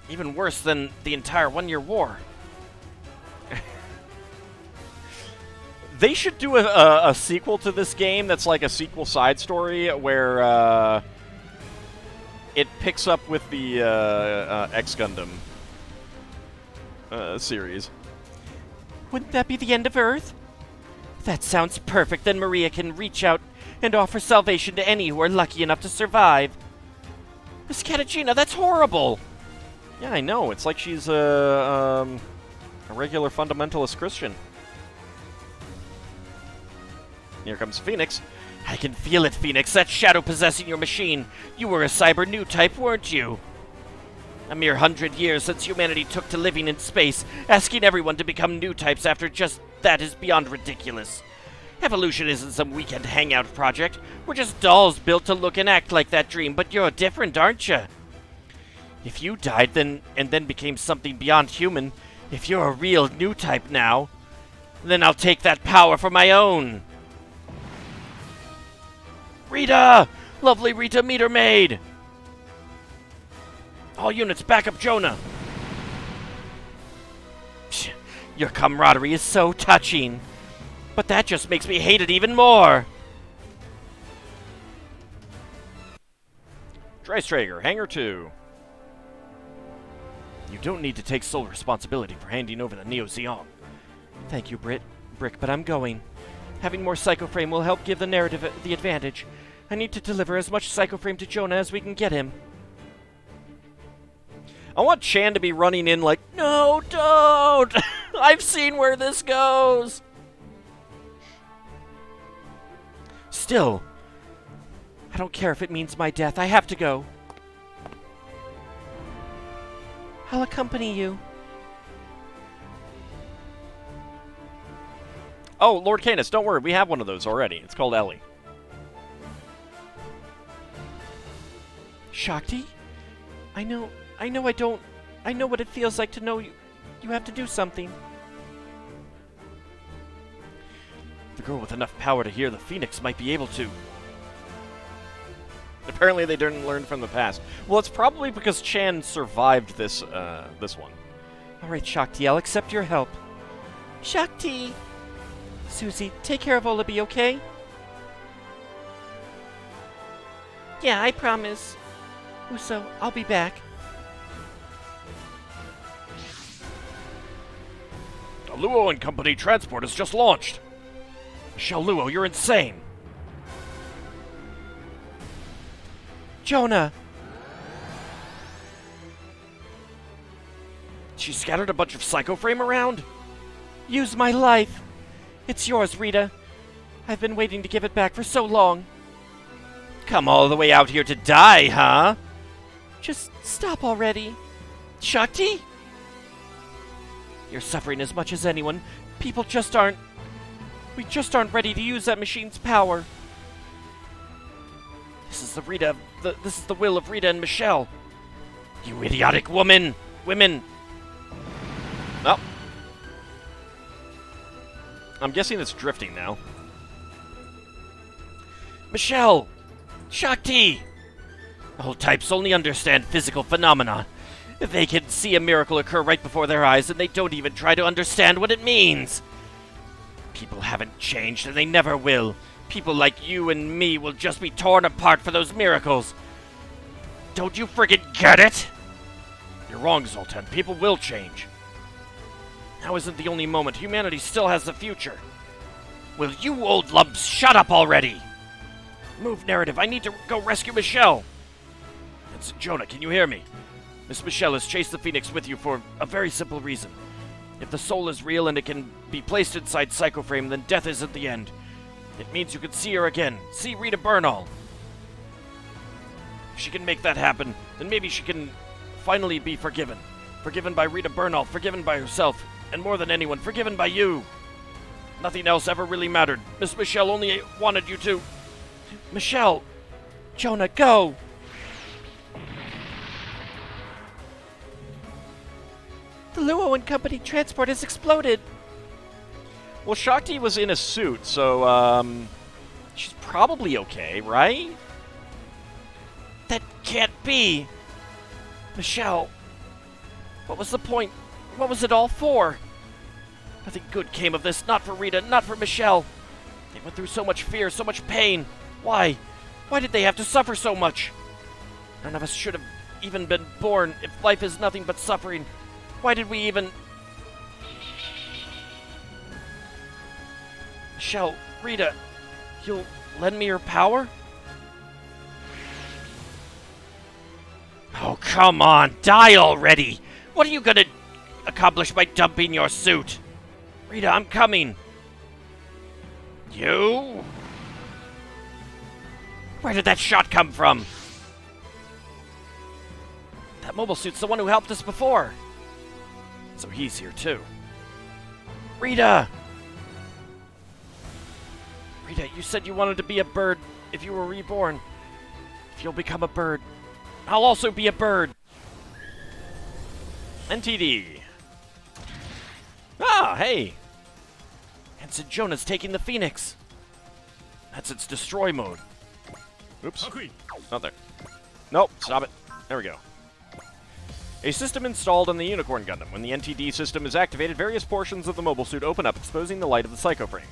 Even worse than the entire one-year war. They should do a sequel to this game that's like a sequel side story where it picks up with the X Gundam series. Wouldn't that be the end of Earth? That sounds perfect. Then Maria can reach out and offer salvation to any who are lucky enough to survive. Miss Katagina, that's horrible! Yeah, I know. It's like she's a regular fundamentalist Christian. Here comes Phoenix. I can feel it, Phoenix. That shadow possessing your machine. You were a cyber new type, weren't you? A mere 100 years since humanity took to living in space, asking everyone to become new types after just that is beyond ridiculous. Evolution isn't some weekend hangout project. We're just dolls built to look and act like that dream, but you're different, aren't you? If you died and then became something beyond human, if you're a real new type now, then I'll take that power for my own. Rita! Lovely Rita Meter Maid! All units, back up Jonah! Psh, your camaraderie is so touching, but that just makes me hate it even more! Dreistrager, Hangar 2. You don't need to take sole responsibility for handing over the Neo-Zeong. Thank you, Brick, but I'm going. Having more Psycho Frame will help give the narrative the advantage. I need to deliver as much Psycho Frame to Jonah as we can get him. I want Chan to be running in like, no, don't! I've seen where this goes! Still, I don't care if it means my death. I have to go. I'll accompany you. Oh, Lord Canis, don't worry. We have one of those already. It's called Ellie. Shakti? I know what it feels like to know you have to do something. The girl with enough power to hear the Phoenix might be able to. Apparently they didn't learn from the past. Well, it's probably because Chan survived this one. Alright, Shakti, I'll accept your help. Shakti! Susie, take care of Olabi, okay? Yeah, I promise. Uso, I'll be back. The Luo and Company transport has just launched. Michelle Luo, you're insane. Jonah! She scattered a bunch of Psycho Frame around? Use my life! It's yours, Rita. I've been waiting to give it back for so long. Come all the way out here to die, huh? Just stop already. Shakti? You're suffering as much as anyone. People just aren't... We just aren't ready to use that machine's power. This is the will of Rita and Michelle. You idiotic woman! Women! Oh. I'm guessing it's drifting now. Michelle! Shakti! Old types only understand physical phenomena. They can see a miracle occur right before their eyes, and they don't even try to understand what it means. People haven't changed, and they never will. People like you and me will just be torn apart for those miracles. Don't you friggin' get it? You're wrong, Zoltan. People will change. Now isn't the only moment. Humanity still has the future. Will you old lumps shut up already? Move, narrative. I need to go rescue Michelle. It's Jonah, can you hear me? Miss Michelle has chased the Phoenix with you for a very simple reason. If the soul is real and it can be placed inside Psycho Frame, then death isn't the end. It means you can see her again. See Rita Bernal. If she can make that happen, then maybe she can finally be forgiven. Forgiven by Rita Bernal, forgiven by herself, and more than anyone, forgiven by you. Nothing else ever really mattered. Miss Michelle only wanted you to... Michelle! Jonah, go! The Luo and Company transport has exploded. Well, Shakti was in a suit, so, she's probably okay, right? That can't be! Michelle, what was the point? What was it all for? Nothing good came of this, not for Rita, not for Michelle. They went through so much fear, so much pain. Why? Why did they have to suffer so much? None of us should have even been born if life is nothing but suffering. Why did we even... Michelle, Rita, you'll lend me your power? Oh, come on, die already! What are you gonna accomplish by dumping your suit? Rita, I'm coming. You? Where did that shot come from? That mobile suit's the one who helped us before. So he's here too. Rita! Rita, you said you wanted to be a bird if you were reborn. If you'll become a bird, I'll also be a bird. NTD. Ah, hey. Ensign Jonah's taking the Phoenix. That's its destroy mode. Oops. Not there. Nope, stop it. There we go. A system installed on the Unicorn Gundam. When the NTD system is activated, various portions of the mobile suit open up, exposing the light of the Psycho Frame.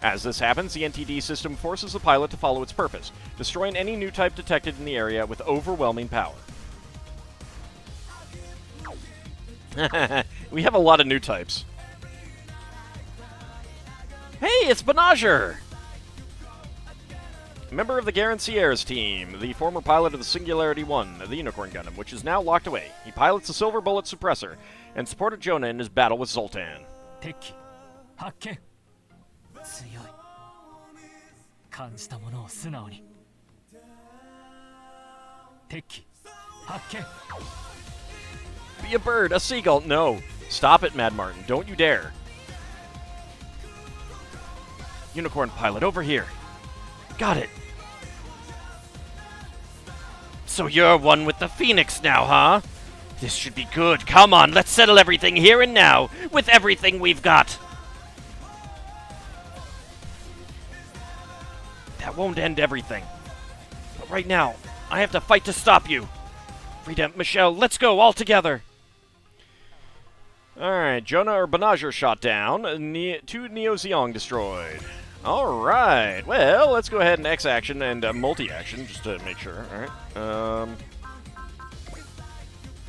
As this happens, the NTD system forces the pilot to follow its purpose, destroying any new type detected in the area with overwhelming power. We have a lot of new types. Hey, it's Benager! Member of the Garancier's team, the former pilot of the Singularity 1, the Unicorn Gundam, which is now locked away. He pilots the Silver Bullet Suppressor and supported Jonah in his battle with Zoltan. 敵発見強い感じたものを素直に敵発見 Be a bird, a seagull. No. Stop it, Mad Martin. Don't you dare. Unicorn pilot, over here. Got it. So you're one with the Phoenix now, huh? This should be good. Come on, let's settle everything here and now, with everything we've got. That won't end everything. But right now, I have to fight to stop you. Rita, Michelle, let's go all together. Alright, Jonah or Banaj are shot down. 2 Neo Zeong destroyed. Alright, well, let's go ahead and X-action and multi-action, just to make sure. Alright.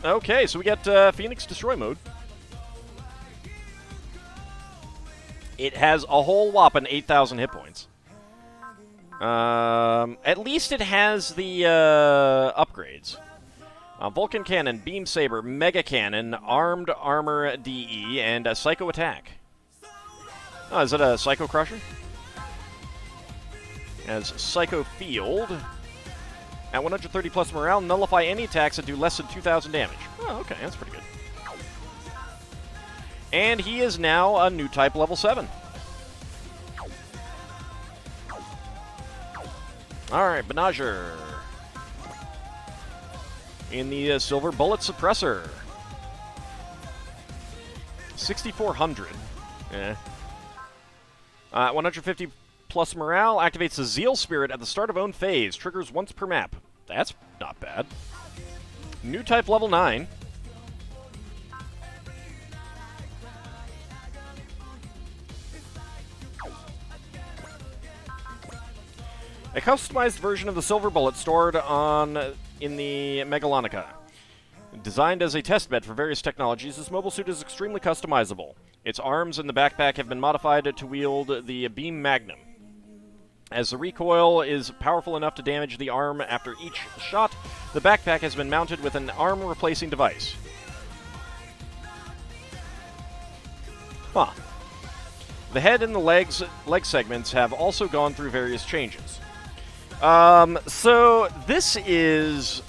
Okay, so we got Phoenix Destroy mode. It has a whole whopping 8,000 hit points. At least it has the upgrades. Vulcan Cannon, Beam Saber, Mega Cannon, Armed Armor DE, and Psycho Attack. Oh, is it a Psycho Crusher? As Psycho Field. At 130 plus morale, nullify any attacks that do less than 2,000 damage. Oh, okay, that's pretty good. And he is now a new type level 7. Alright, Benager. In the Silver Bullet Suppressor. 6,400. Eh. 150 plus morale. Activates the Zeal Spirit at the start of own phase. Triggers once per map. That's not bad. New type level 9. A customized version of the Silver Bullet stored in the Megalonica. Designed as a testbed for various technologies, this mobile suit is extremely customizable. Its arms and the backpack have been modified to wield the Beam Magnum. As the recoil is powerful enough to damage the arm after each shot, the backpack has been mounted with an arm-replacing device. Huh. The head and the leg segments have also gone through various changes. So this is,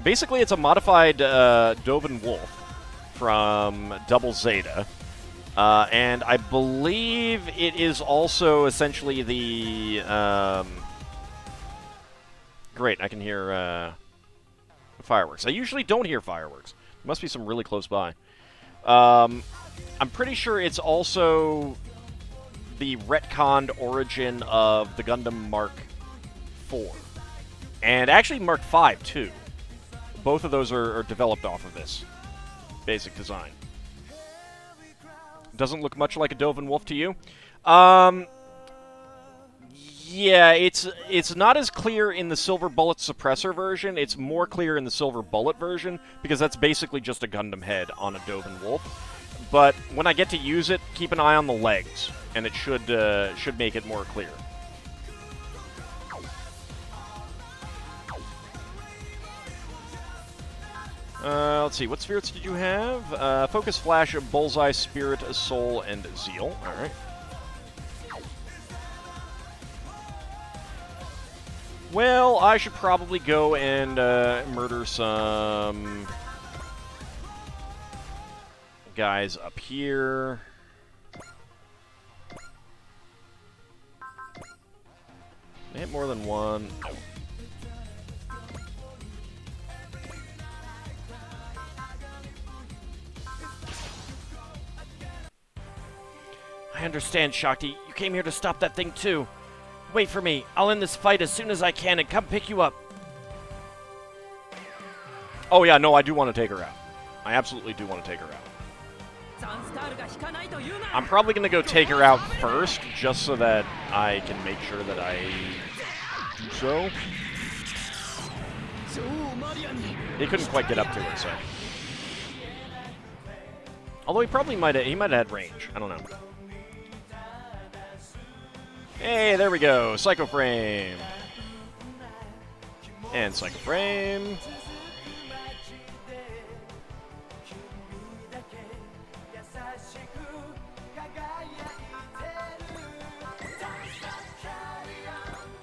basically it's a modified, Dovin Wolf from Double Zeta, and I believe it is also essentially the, great, I can hear, fireworks. I usually don't hear fireworks. There must be some really close by. I'm pretty sure it's also the retconned origin of the Gundam Mark IV. And actually Mark V, too. Both of those are developed off of this basic design. Doesn't look much like a Dovin Wolf to you? Yeah, it's not as clear in the Silver Bullet Suppressor version. It's more clear in the Silver Bullet version, because that's basically just a Gundam head on a Dovin Wolf. But when I get to use it, keep an eye on the legs, and it should make it more clear. Let's see, what spirits did you have? Focus, Flash, Bullseye, Spirit, Soul, and Zeal. Alright. Well, I should probably go and murder some guys up here. They hit more than one. No. I understand, Shakti. You came here to stop that thing, too. Wait for me. I'll end this fight as soon as I can and come pick you up. Oh, yeah, no, I do want to take her out. I absolutely do want to take her out. I'm probably going to go take her out first, just so that I can make sure that I do so. He couldn't quite get up to her, so. Although he might have had range. I don't know. Hey, there we go. Psycho Frame. And Psycho Frame.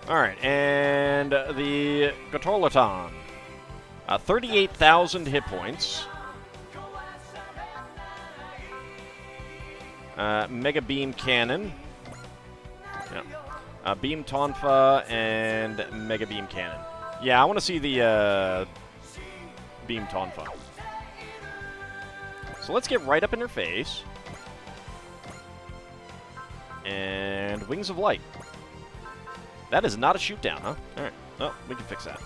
Alright, and the Gatorlaton. 38,000 hit points. Mega Beam Cannon. Yeah. Beam Tonfa and Mega Beam Cannon. Yeah, I want to see the Beam Tonfa. So let's get right up in her face. And Wings of Light. That is not a shoot down, huh? Alright. Oh, we can fix that.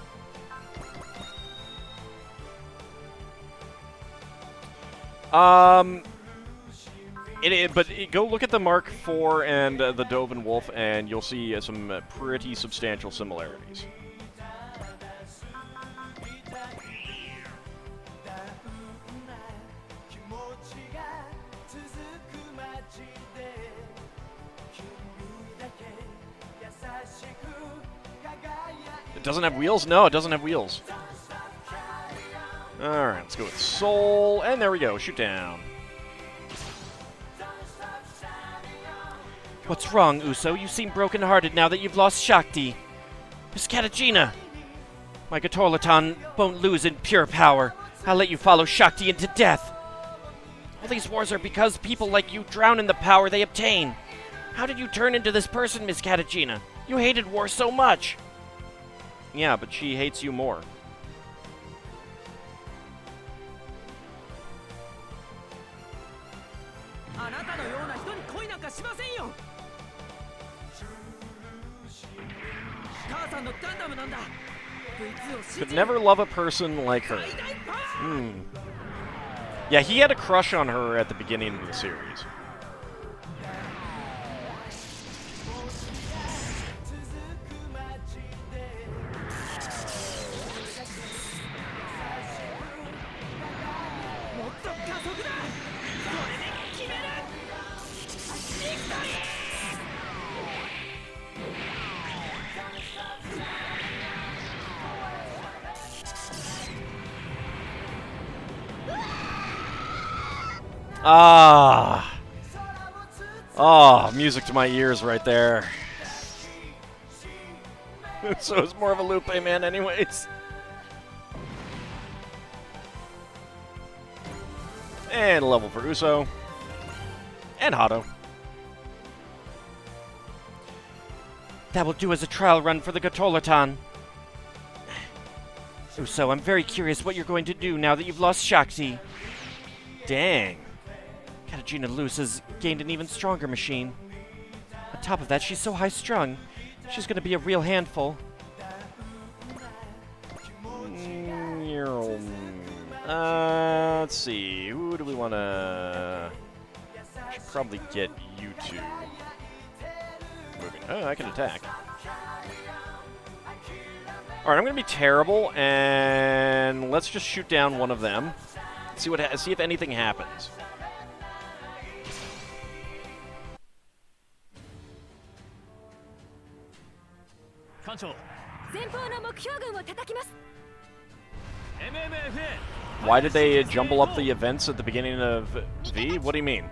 Go look at the Mark IV and the Dovin Wolf, and you'll see some pretty substantial similarities. It doesn't have wheels? No, it doesn't have wheels. Alright, let's go with Soul, and there we go, shoot down. What's wrong, Uso? You seem broken-hearted now that you've lost Shakti. Miss Katagina! My Gatorlaton won't lose in pure power. I'll let you follow Shakti into death. All these wars are because people like you drown in the power they obtain. How did you turn into this person, Miss Katagina? You hated war so much. Yeah, but she hates you more. Could never love a person like her. Yeah, he had a crush on her at the beginning of the series. Oh, music to my ears right there. So it's more of a Lupe man anyways. And a level for Uso. And Hato. That will do as a trial run for the Gatorlaton. Uso, I'm very curious what you're going to do now that you've lost Shakti. Dang. Katagina Luz has gained an even stronger machine. On top of that, she's so high-strung. She's going to be a real handful. Let's see. Who do we want to... Should probably get you two moving. Oh, I can attack. Alright, I'm going to be terrible, and let's just shoot down one of them. See if anything happens. Why did they jumble up the events at the beginning of V? What do you mean?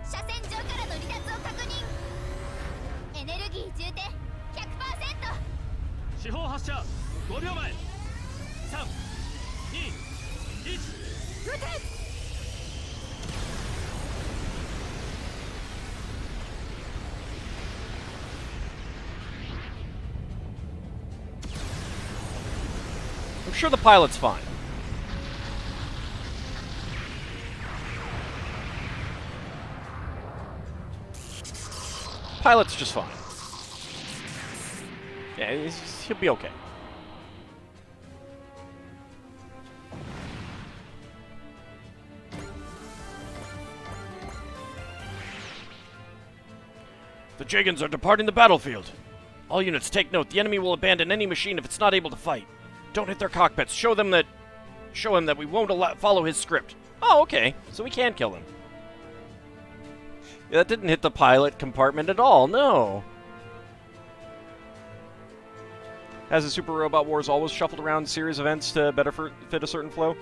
I'm sure the pilot's fine. Pilot's just fine. Yeah, he'll be okay. The Jagans are departing the battlefield. All units take note. The enemy will abandon any machine if it's not able to fight. Don't hit their cockpits. Show him that we won't follow his script. Oh, okay. So we can kill him. Yeah, that didn't hit the pilot compartment at all, no. Has the Super Robot Wars always shuffled around series events to better fit a certain flow?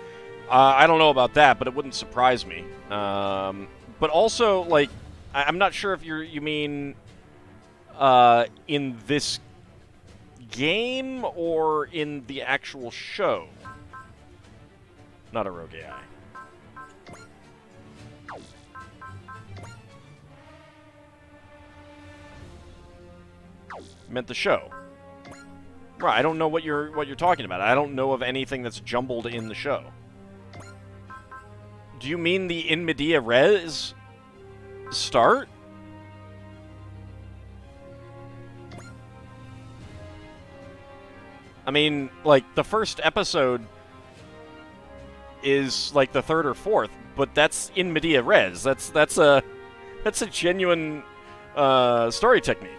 I don't know about that, but it wouldn't surprise me. But also, like, I'm not sure if you mean in this game or in the actual show. Not a rogue AI. Meant the show. Right, I don't know what you're talking about. I don't know of anything that's jumbled in the show. Do you mean the in media res start? I mean, like, the first episode is like the third or fourth, but that's in media res. That's a genuine story technique.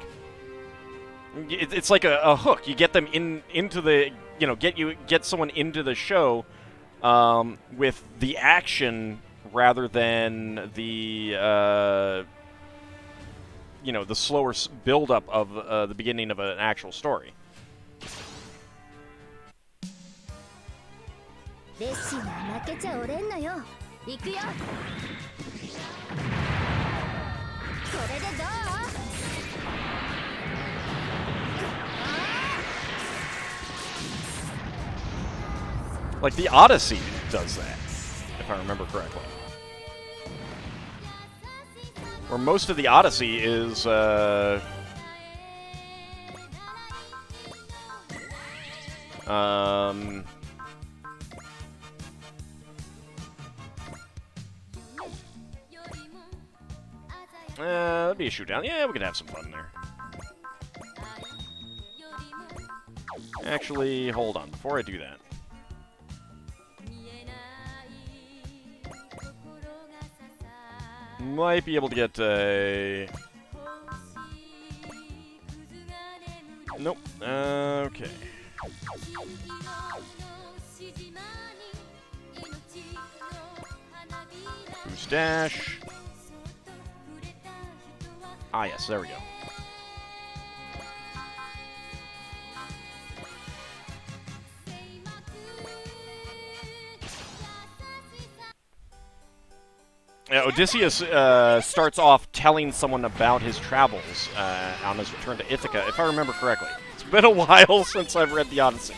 It's like a hook. You get them into the, you know, get someone into the show with the action rather than the you know, the slower build-up of the beginning of an actual story. レッシーに負けちゃおれんのよ。行くよ。これでどう？ Like, the Odyssey does that, if I remember correctly. Where most of the Odyssey is, that'd be a shoot down. Yeah, we could have some fun there. Actually, hold on. Before I do that. Might be able to get a... Nope. Okay. Boost dash. Ah, yes, there we go. Odysseus starts off telling someone about his travels on his return to Ithaca, if I remember correctly. It's been a while since I've read the Odyssey.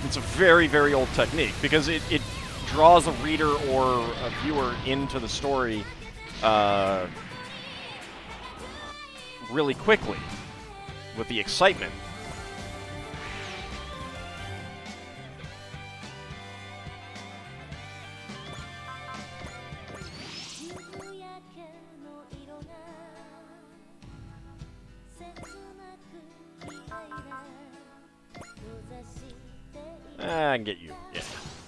It's a very, very old technique, because it draws a reader or a viewer into the story really quickly with the excitement. I can get you. Yeah,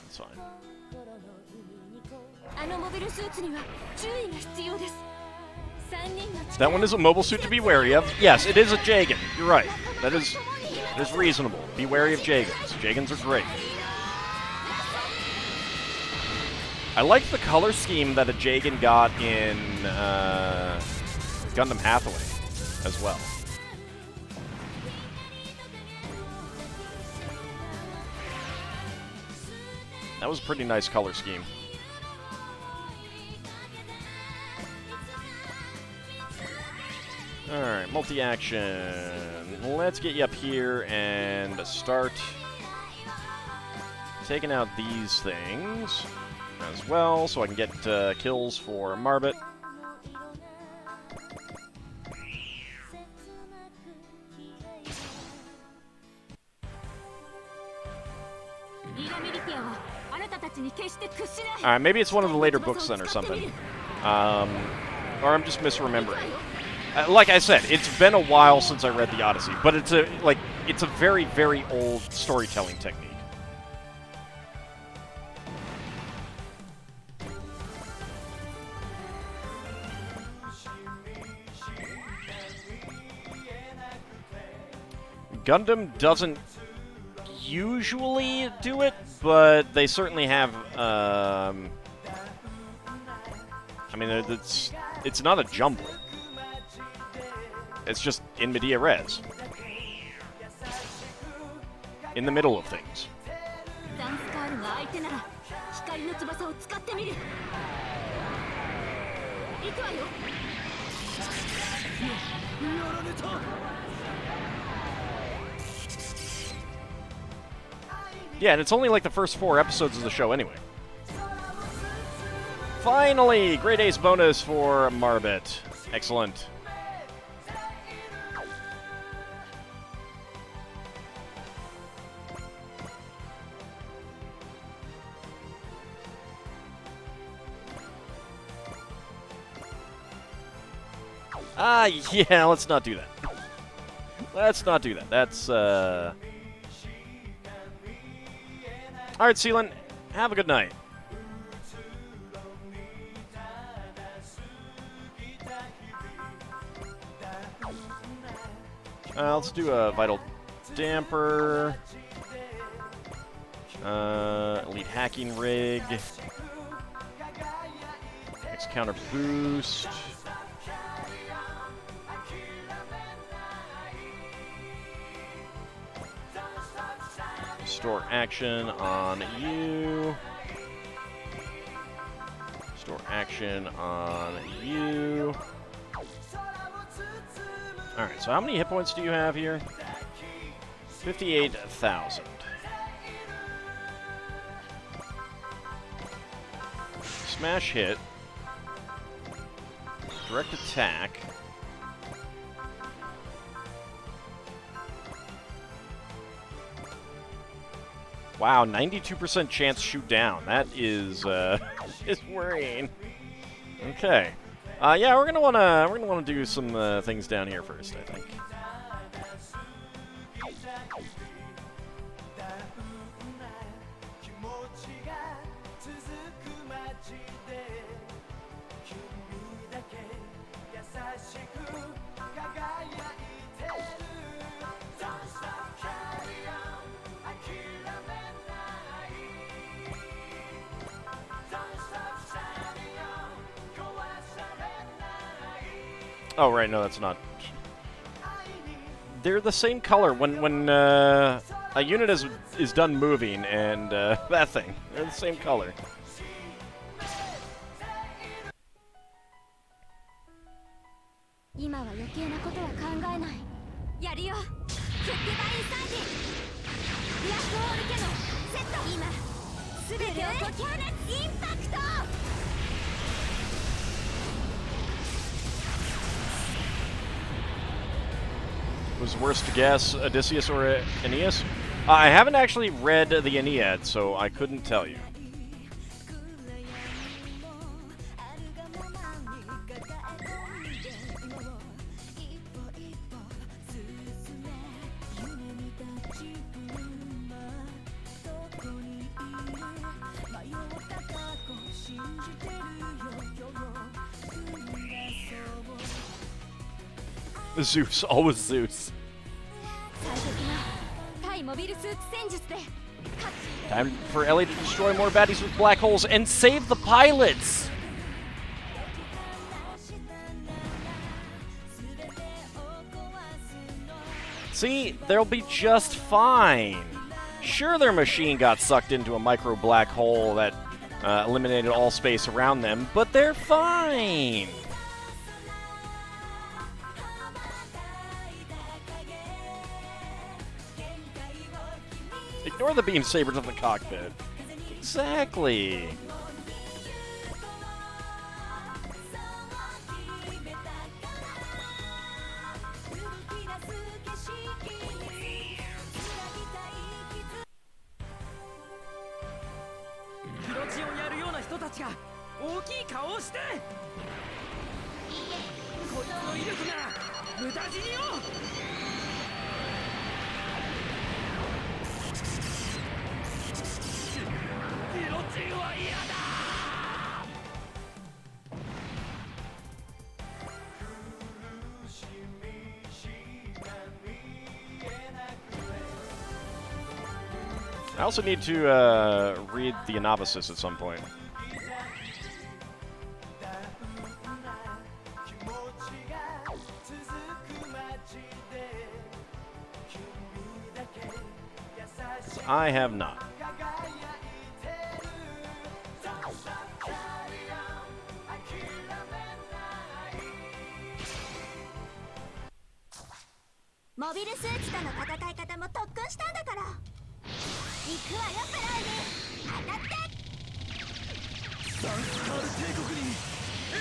that's fine. That one is a mobile suit to be wary of. Yes, it is a Jagan. You're right. That is reasonable. Be wary of Jagans. Jagans are great. I like the color scheme that a Jagan got in Gundam Hathaway as well. That was a pretty nice color scheme. Alright, multi-action. Let's get you up here and start taking out these things as well, so I can get kills for Marbot. Alright, maybe it's one of the later books then or something. Or I'm just misremembering. Like I said, it's been a while since I read the Odyssey, but it's a very, very old storytelling technique. Gundam doesn't usually do it, but they certainly have, I mean, it's not a jumble. It's just in media res. In the middle of things. Yeah, and it's only like the first 4 episodes of the show anyway. Finally! Great Ace bonus for Marbot. Excellent. Yeah, let's not do that. Let's not do that. That's, Alright, Sealan, have a good night. Let's do a Vital Damper. Elite Hacking Rig. X Counter Boost. Store action on you. Store action on you. Alright, so how many hit points do you have here? 58,000. Smash hit. Direct attack. Wow, 92% chance shoot down. That is is worrying. Okay. Yeah, we're gonna wanna do some things down here first, I think. Oh, right, no, that's not. They're the same color when a unit is done moving, and that thing. They're the same color. Was worst to guess Odysseus or Aeneas? I haven't actually read the Aeneid, so I couldn't tell you. Zeus, always Zeus. Time for Ellie to destroy more baddies with black holes and save the pilots! See, they'll be just fine. Sure, their machine got sucked into a micro black hole that eliminated all space around them, but they're fine! Ignore the beam sabers in the cockpit. Exactly. I also need to read the Anabasis at some point. I have not.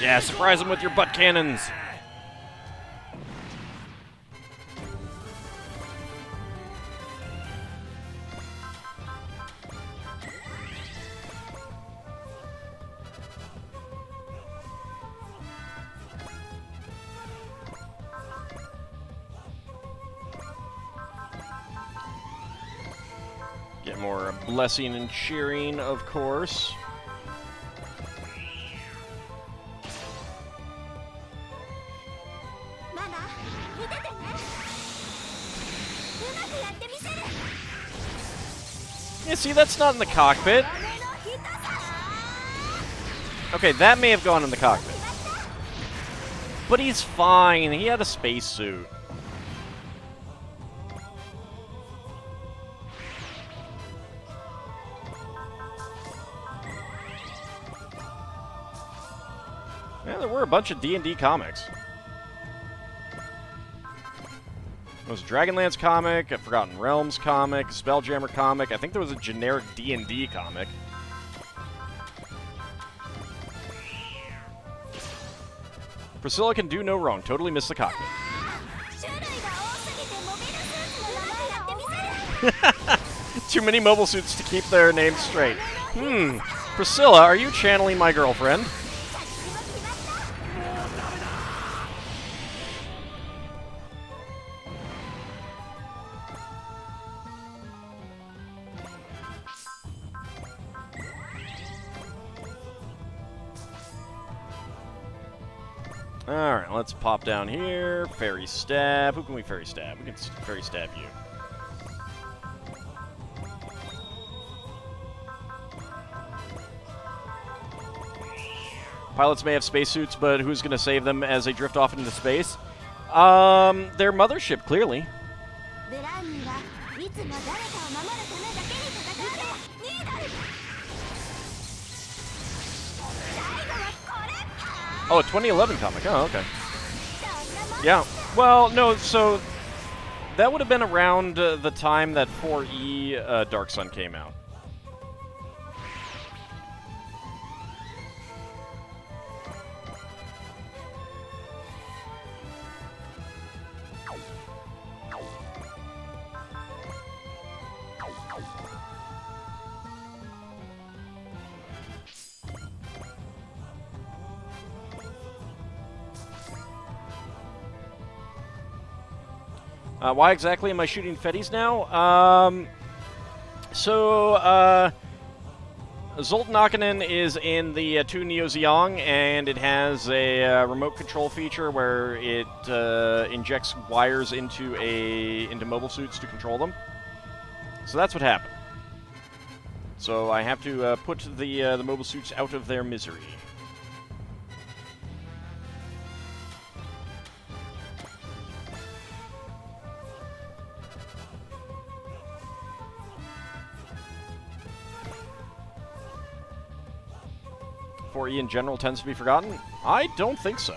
Yeah, surprise them with your butt cannons! Get more blessing and cheering, of course. Yeah, see, that's not in the cockpit. Okay, that may have gone in the cockpit. But he's fine. He had a spacesuit. Yeah, there were a bunch of D&D comics. There was a Dragonlance comic, a Forgotten Realms comic, a Spelljammer comic. I think there was a generic D&D comic. Priscilla can do no wrong. Totally missed the cockpit. Too many mobile suits to keep their names straight. Priscilla, are you channeling my girlfriend? Alright, let's pop down here. Fairy stab. Who can we fairy stab? We can fairy stab you. Pilots may have spacesuits, but who's going to save them as they drift off into space? Their mothership, clearly. Oh, a 2011 comic. Oh, okay. Yeah. Well, no, so that would have been around the time that 4E Dark Sun came out. Why exactly am I shooting Fetties now? Zoltan Akanen is in the 2 Neo Zeong, and it has a remote control feature where it injects wires into mobile suits to control them. So that's what happened. So I have to put the mobile suits out of their misery. E in general tends to be forgotten? I don't think so.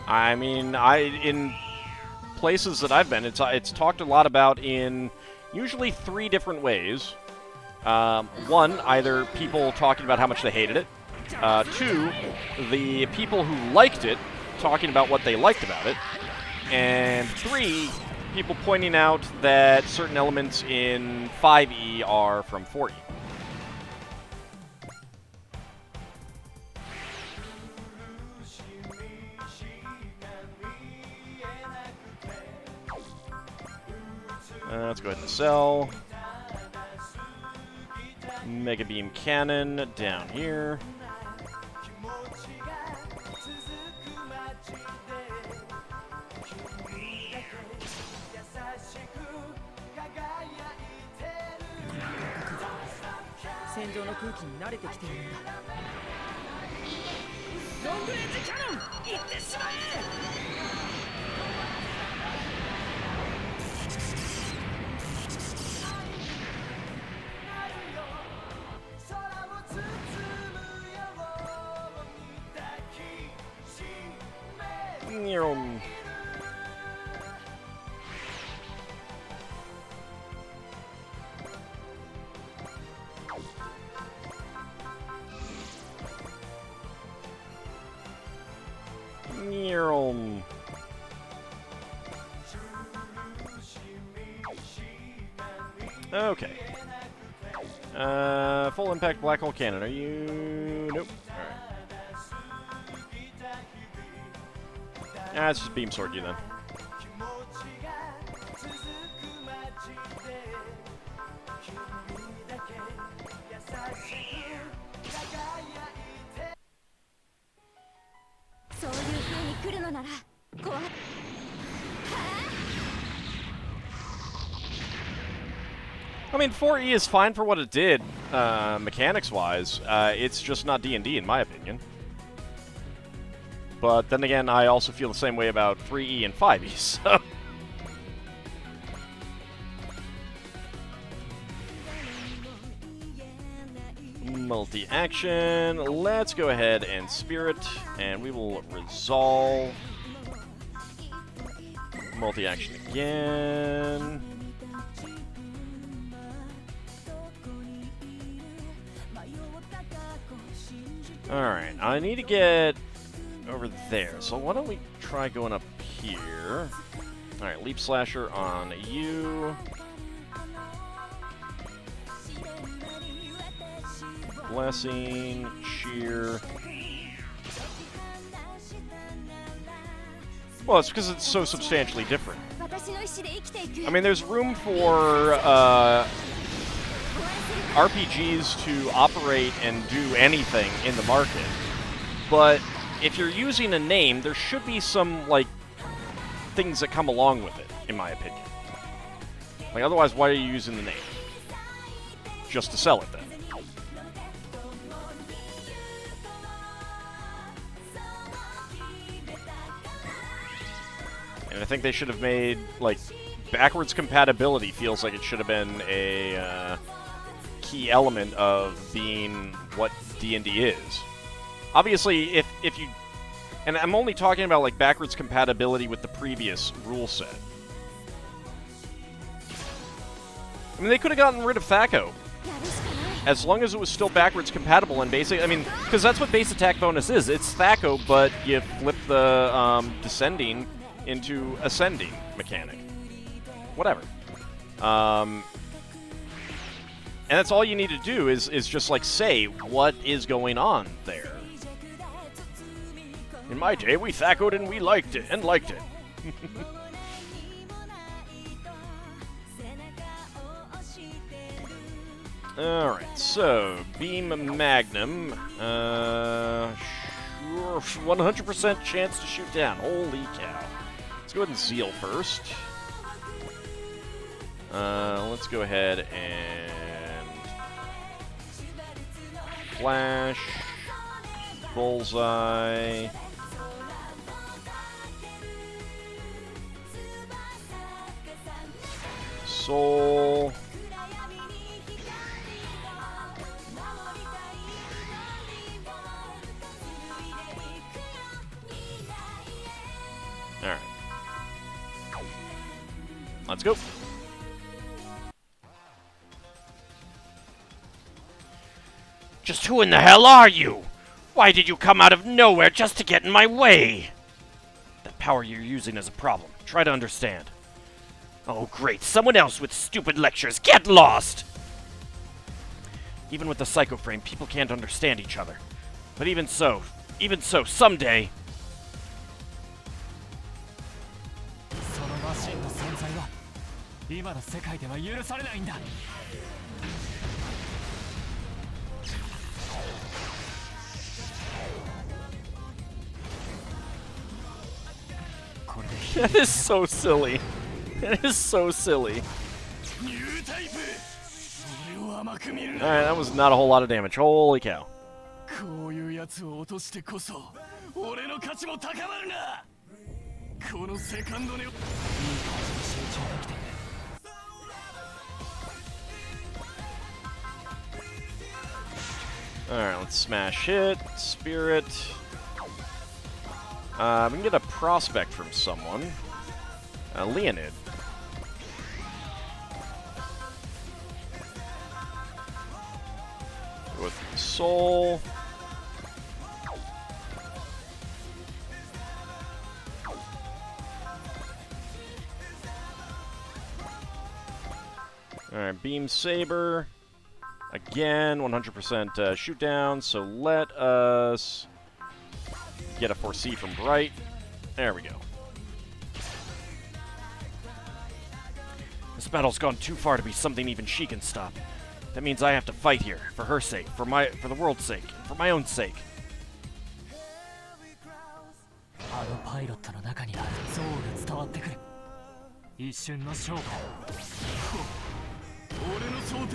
I mean, in places that I've been, it's talked a lot about in usually 3 different ways. One, either people talking about how much they hated it. 2, the people who liked it talking about what they liked about it. And 3, people pointing out that certain elements in 5E are from 4E. Let's go ahead and sell. Mega Beam Cannon down here. Okay. Full impact black hole cannon. Are you? Nope. Alright. Ah, it's just beam sword you then. I mean, 4E is fine for what it did, mechanics-wise. It's just not D&D, in my opinion. But then again, I also feel the same way about 3E and 5E, so... Multi-action. Let's go ahead and Spirit, and we will resolve. Multi-action again. Alright, I need to get over there, so why don't we try going up here. Alright, Leap Slasher on you. Blessing, Cheer. Well, it's because it's so substantially different. I mean, there's room for RPGs to operate and do anything in the market, but if you're using a name, there should be some, like, things that come along with it, in my opinion. Like, otherwise, why are you using the name? Just to sell it, then. And I think they should have made, like, backwards compatibility feels like it should have been a key element of being what D&D is. Obviously, if you... And I'm only talking about, like, backwards compatibility with the previous rule set. I mean, they could have gotten rid of Thaco. As long as it was still backwards compatible and basic... I mean, because that's what base attack bonus is. It's Thaco, but you flip the descending into ascending mechanic. Whatever. And that's all you need to do is just, like, say what is going on there. In my day, we Thacoed and we liked it, Alright, so, Beam Magnum. Sure, 100% chance to shoot down. Holy cow. Let's go ahead and Zeal first. Let's go ahead and... Flash. Bullseye. Soul. Alright. Let's go. Just who in the hell are you? Why did you come out of nowhere just to get in my way? That power you're using is a problem. Try to understand. Oh, great. Someone else with stupid lectures. Get lost! Even with the Psycho Frame, people can't understand each other. But even so, someday... そのマシンの存在は今の世界では許されないんだ。That is so silly. That is so silly. Alright, that was not a whole lot of damage. Holy cow. こういうやつを落としてこそ俺の価値も高まるな。このセカンドにいい感じに集中できてる。 Alright, let's smash hit. Spirit. We can get a prospect from someone. Leonid. With Soul. Alright, Beam Saber. Again, 100% shoot down, so let us get a 4C from Bright. There we go. This battle's gone too far to be something even she can stop. That means I have to fight here, for her sake, for the world's sake, and for my own sake. あのパイロットの中にある像が伝わってくる。一瞬の勝負。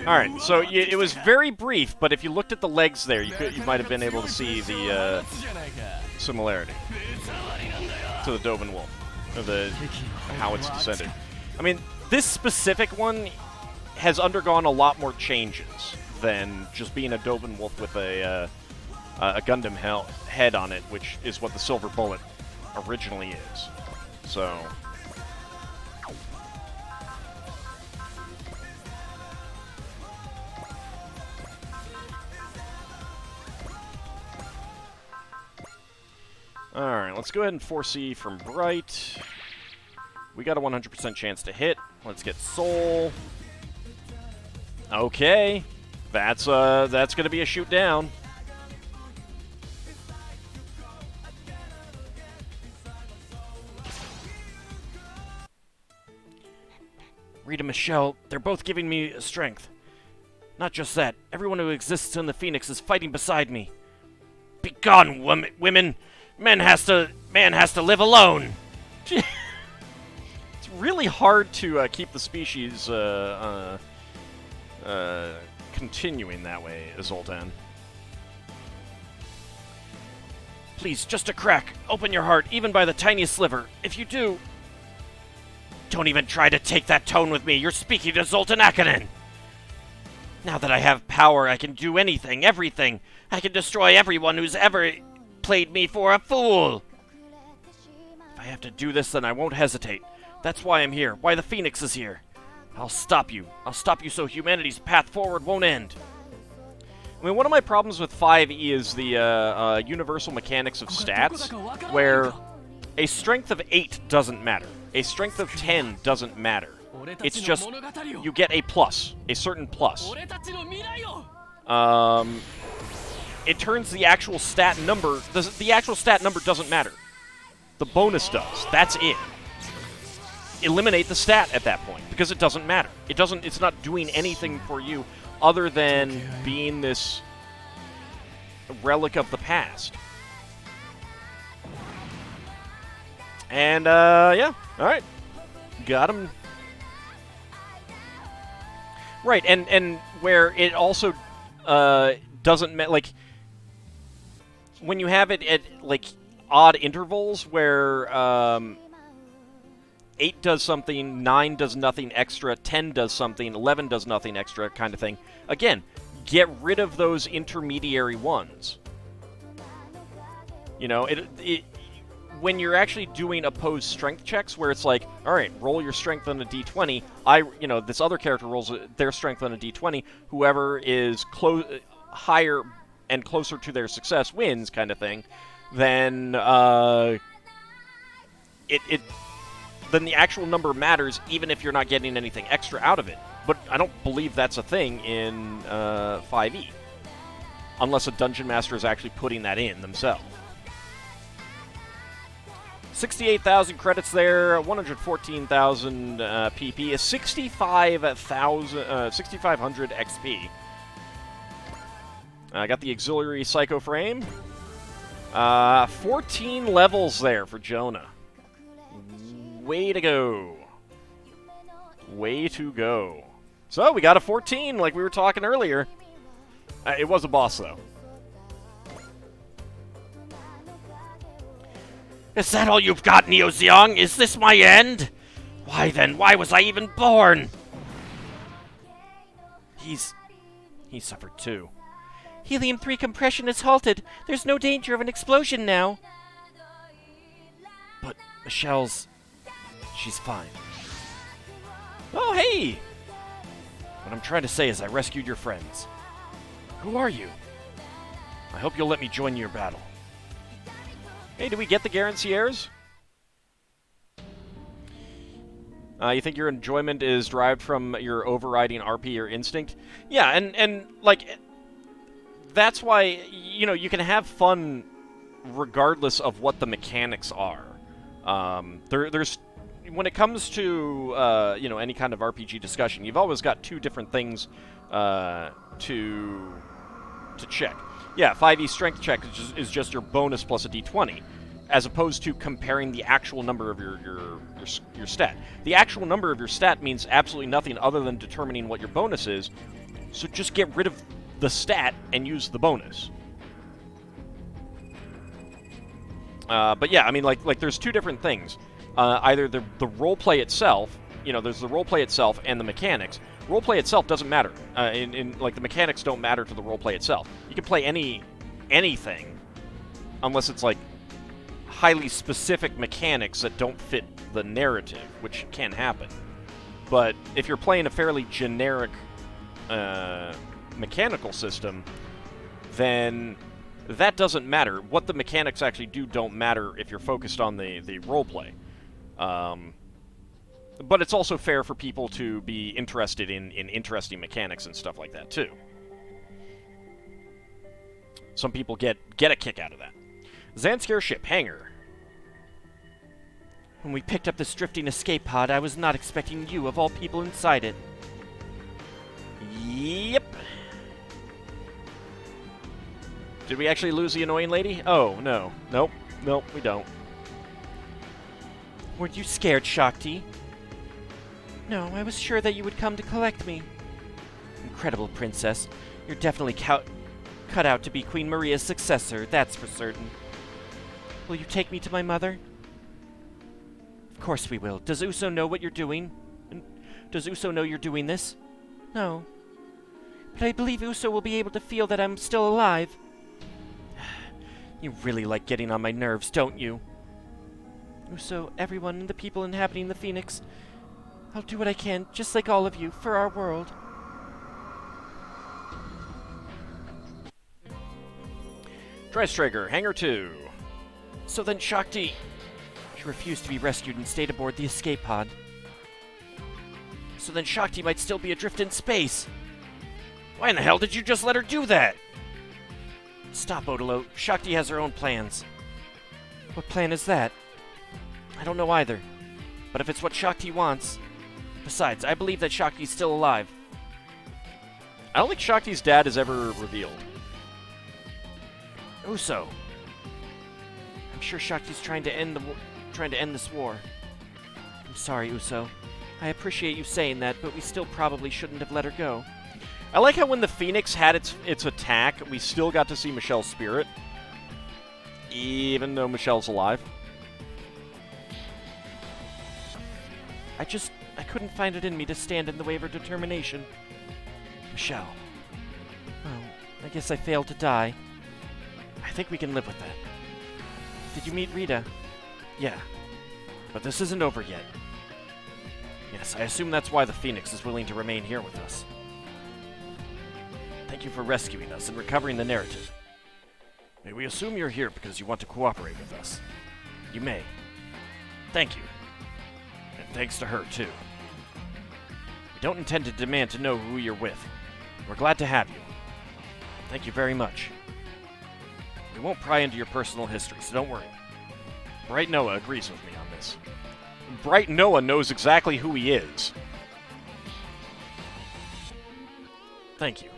Alright, so it was very brief, but if you looked at the legs there, you might have been able to see the similarity to the Doven Wolf, or how it's descended. I mean, this specific one has undergone a lot more changes than just being a Doven Wolf with a Gundam head on it, which is what the Silver Bullet originally is. So... Alright, let's go ahead and 4C from Bright. We got a 100% chance to hit. Let's get Soul. Okay. That's gonna be a shoot down. Rita, Michelle, they're both giving me strength. Not just that, everyone who exists in the Phoenix is fighting beside me. Begone, women! Man has to live alone! It's really hard to keep the species continuing that way, Zoltan. Please, just a crack. Open your heart, even by the tiniest sliver. If you do... Don't even try to take that tone with me. You're speaking to Zoltan Akanen. Now that I have power, I can do anything, everything. I can destroy everyone who's ever played me for a fool. If I have to do this, then I won't hesitate. That's why I'm here, why the Phoenix is here. I'll stop you. I'll stop you so humanity's path forward won't end. I mean, one of my problems with 5e is the universal mechanics of stats, where a strength of 8 doesn't matter. A strength of 10 doesn't matter. It's just, you get a plus, a certain plus. It turns the actual stat number, the actual stat number doesn't matter. The bonus does. That's it. Eliminate the stat at that point, because it doesn't matter. It's not doing anything for you other than being this relic of the past. And, yeah, alright. Got him. Right, and where it also, doesn't, like, when you have it at, like, odd intervals where, 8 does something, 9 does nothing extra, 10 does something, 11 does nothing extra, kind of thing. Again, get rid of those intermediary ones. You know, when you're actually doing opposed strength checks, where it's like, all right, roll your strength on a d20. This other character rolls their strength on a d20. Whoever is higher and closer to their success wins, kind of thing. Then then the actual number matters, even if you're not getting anything extra out of it. But I don't believe that's a thing in 5e, unless a dungeon master is actually putting that in themselves. 68,000 credits there, 114,000 PP, 6,500 XP. I got the auxiliary psycho frame. 14 levels there for Jonah. Way to go. Way to go. So, we got a 14 like we were talking earlier. It was a boss, though. Is that all you've got, Neo Zeong? Is this my end? Why then, why was I even born? He suffered too. Helium-3 compression is halted. There's no danger of an explosion now. But Michelle's... she's fine. Oh, hey! What I'm trying to say is I rescued your friends. Who are you? I hope you'll let me join your battle. Hey, do we get the Garanciers? You think your enjoyment is derived from your overriding RP or instinct? Yeah, and like, that's why, you know, you can have fun regardless of what the mechanics are. There's when it comes to you know, any kind of RPG discussion, you've always got two different things to check. Yeah, 5e strength check is just your bonus plus a d20, as opposed to comparing the actual number of your stat. The actual number of your stat means absolutely nothing other than determining what your bonus is. So just get rid of the stat and use the bonus. But yeah, I mean, like there's two different things. Either the roleplay itself, you know, there's the roleplay itself and the mechanics. Roleplay itself doesn't matter. Like, the mechanics don't matter to the roleplay itself. You can play anything, unless it's like highly specific mechanics that don't fit the narrative, which can happen. But if you're playing a fairly generic mechanical system, then that doesn't matter. What the mechanics actually do don't matter if you're focused on the roleplay. But it's also fair for people to be interested in interesting mechanics and stuff like that, too. Some people get a kick out of that. Zanskar ship hangar. When we picked up this drifting escape pod, I was not expecting you, of all people, inside it. Yep. Did we actually lose the annoying lady? Oh, no. Nope, we don't. Weren't you scared, Shakti? No, I was sure that you would come to collect me. Incredible, Princess. You're definitely cut out to be Queen Maria's successor, that's for certain. Will you take me to my mother? Of course we will. Does Uso know what you're doing? Does Uso know you're doing this? No. But I believe Uso will be able to feel that I'm still alive. You really like getting on my nerves, don't you? Uso, everyone, and the people inhabiting the Phoenix. I'll do what I can, just like all of you, for our world. Dreistrager, Hangar 2. So then, Shakti... She refused to be rescued and stayed aboard the escape pod. So then Shakti might still be adrift in space. Why in the hell did you just let her do that? Stop, Odilo. Shakti has her own plans. What plan is that? I don't know either. But if it's what Shakti wants... Besides, I believe that Shakti's still alive. I don't think Shakti's dad is ever revealed. Uso. I'm sure Shakti's trying to end this war. I'm sorry, Uso. I appreciate you saying that, but we still probably shouldn't have let her go. I like how when the Phoenix had its attack, we still got to see Michelle's spirit. Even though Michelle's alive. I couldn't find it in me to stand in the way of her determination. Michelle. Well, I guess I failed to die. I think we can live with that. Did you meet Rita? Yeah. But this isn't over yet. Yes, I assume that's why the Phoenix is willing to remain here with us. Thank you for rescuing us and recovering the narrative. May we assume you're here because you want to cooperate with us? You may. Thank you. And thanks to her, too. We don't intend to demand to know who you're with. We're glad to have you. Thank you very much. We won't pry into your personal history, so don't worry. Bright Noah agrees with me on this. Bright Noah knows exactly who he is. Thank you.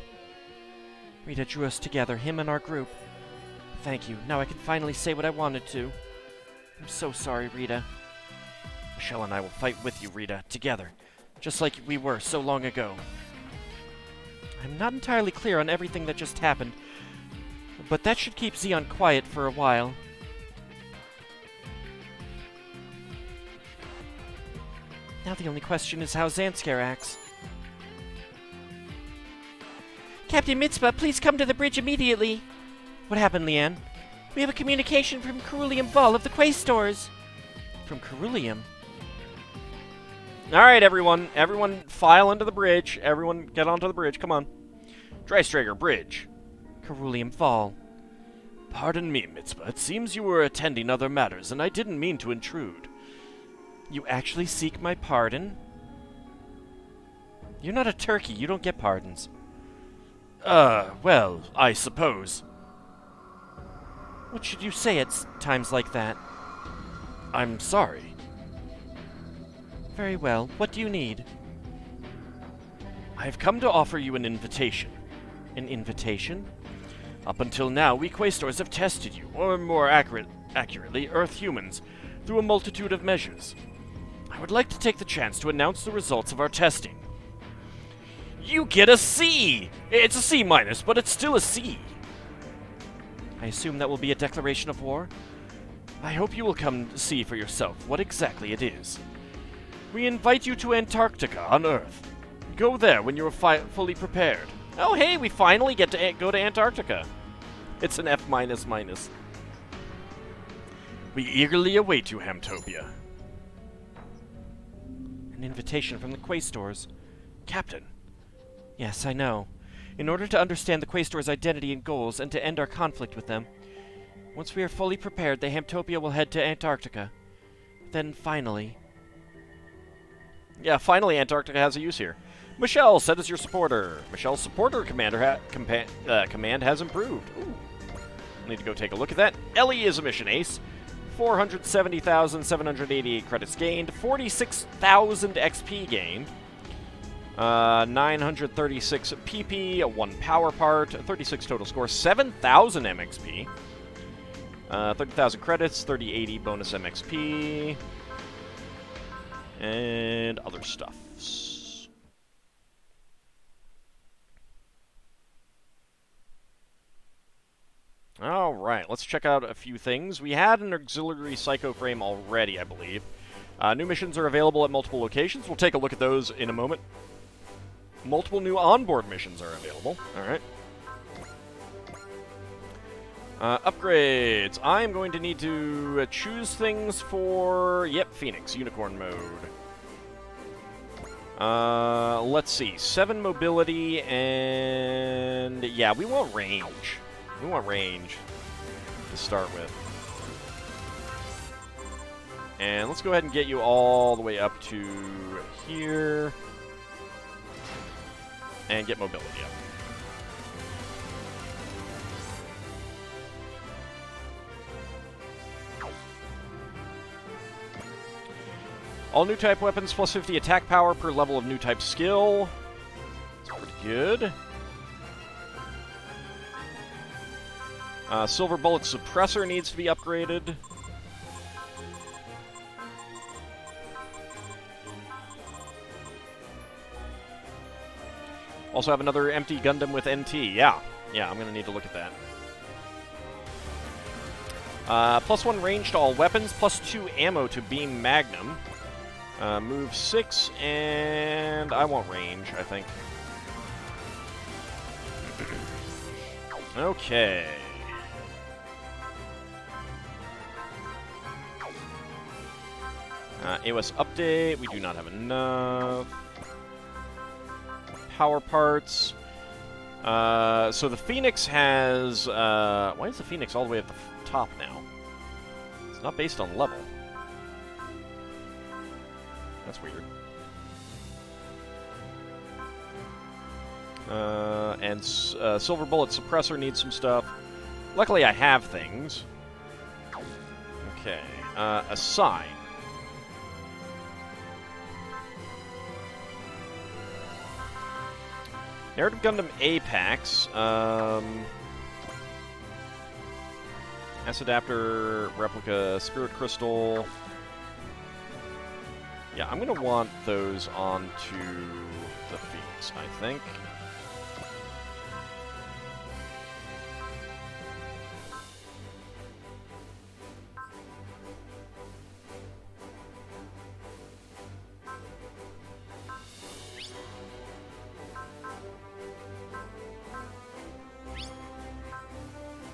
Rita drew us together, him and our group. Thank you. Now I can finally say what I wanted to. I'm so sorry, Rita. Michelle and I will fight with you, Rita, together. Just like we were so long ago. I'm not entirely clear on everything that just happened, but that should keep Zeon quiet for a while. Now the only question is how Zanskar acts. Captain Mitzvah, please come to the bridge immediately. What happened, Leanne? We have a communication from Ceruleum Vol of the Quaestors. From Ceruleum? Alright, everyone. Everyone file into the bridge. Everyone get onto the bridge. Come on. Dreistrager, bridge. Ceruleum Vol. Pardon me, Mitzvah. It seems you were attending other matters, and I didn't mean to intrude. You actually seek my pardon? You're not a turkey. You don't get pardons. Well, I suppose. What should you say at times like that? I'm sorry. Very well. What do you need? I've come to offer you an invitation. An invitation? Up until now, we Quaestors have tested you, or more accurately, Earth humans, through a multitude of measures. I would like to take the chance to announce the results of our testing. You get a C! It's a C minus, but it's still a C. I assume that will be a declaration of war? I hope you will come to see for yourself what exactly it is. We invite you to Antarctica on Earth. Go there when you are fully prepared. Oh, hey, we finally get to go to Antarctica. It's an F minus minus. We eagerly await you, Hamtopia. An invitation from the Quaestors. Captain. Yes, I know. In order to understand the Quaestors' identity and goals and to end our conflict with them, once we are fully prepared, the Hamtopia will head to Antarctica. Then, finally... Yeah, finally Antarctica has a use here. Michelle, set as your supporter. Michelle's supporter command has improved. Ooh. Need to go take a look at that. Ellie is a mission ace. 470,788 credits gained. 46,000 XP gained. 936 PP, 1 power part, 36 total score, 7,000 MXP. 30,000 credits, 3080 bonus MXP. And other stuffs. Alright, let's check out a few things. We had an auxiliary psycho frame already, I believe. New missions are available at multiple locations. We'll take a look at those in a moment. Multiple new onboard missions are available. Alright. Upgrades. I'm going to need to choose things for... Yep, Phoenix, Unicorn mode. Let's see. 7 mobility and... Yeah, we want range. We want range to start with. And let's go ahead and get you all the way up to here. And get mobility up. All new type weapons plus 50 attack power per level of new type skill. That's pretty good. Silver Bullet Suppressor needs to be upgraded. Also have another empty Gundam with NT. Yeah, I'm going to need to look at that. +1 range to all weapons, +2 ammo to Beam Magnum. Move 6, and I want range, I think. Okay. AOS update, we do not have enough. Power parts. So the Phoenix has... why is the Phoenix all the way at the top now? It's not based on level. That's weird. And Silver Bullet Suppressor needs some stuff. Luckily, I have things. Okay. Assign. Narrative Gundam Apex. S-Adapter, Replica, Spirit Crystal. Yeah, I'm going to want those onto the Phoenix, I think.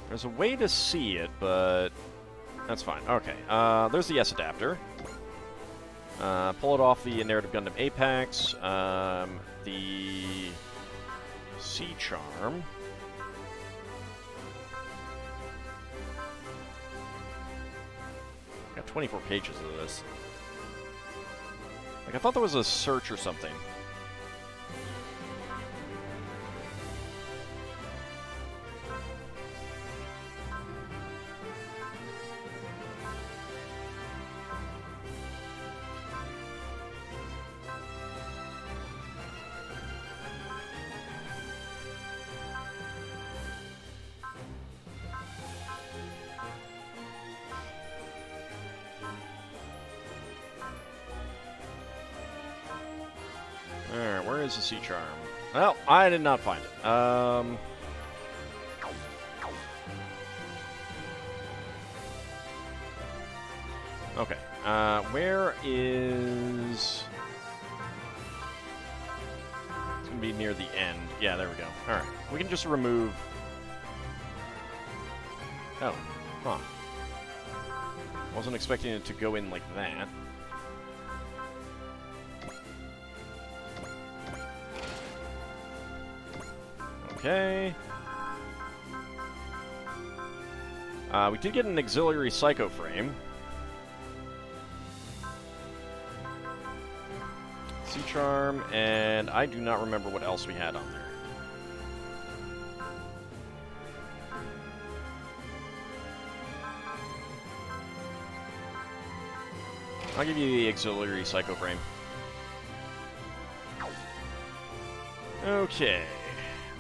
There's a way to see it, but that's fine. Okay, there's the S-Adapter. Pull it off the Narrative Gundam Apex. The C-Charm. Got 24 pages of this. Like, I thought there was a search or something. is the sea charm? Well, I did not find it. Okay. Where is... It's going to be near the end. Yeah, there we go. Alright. We can just remove... Oh. Huh. Wasn't expecting it to go in like that. Okay. We did get an auxiliary psycho frame. Sea charm, and I do not remember what else we had on there. I'll give you the auxiliary psycho frame. Okay.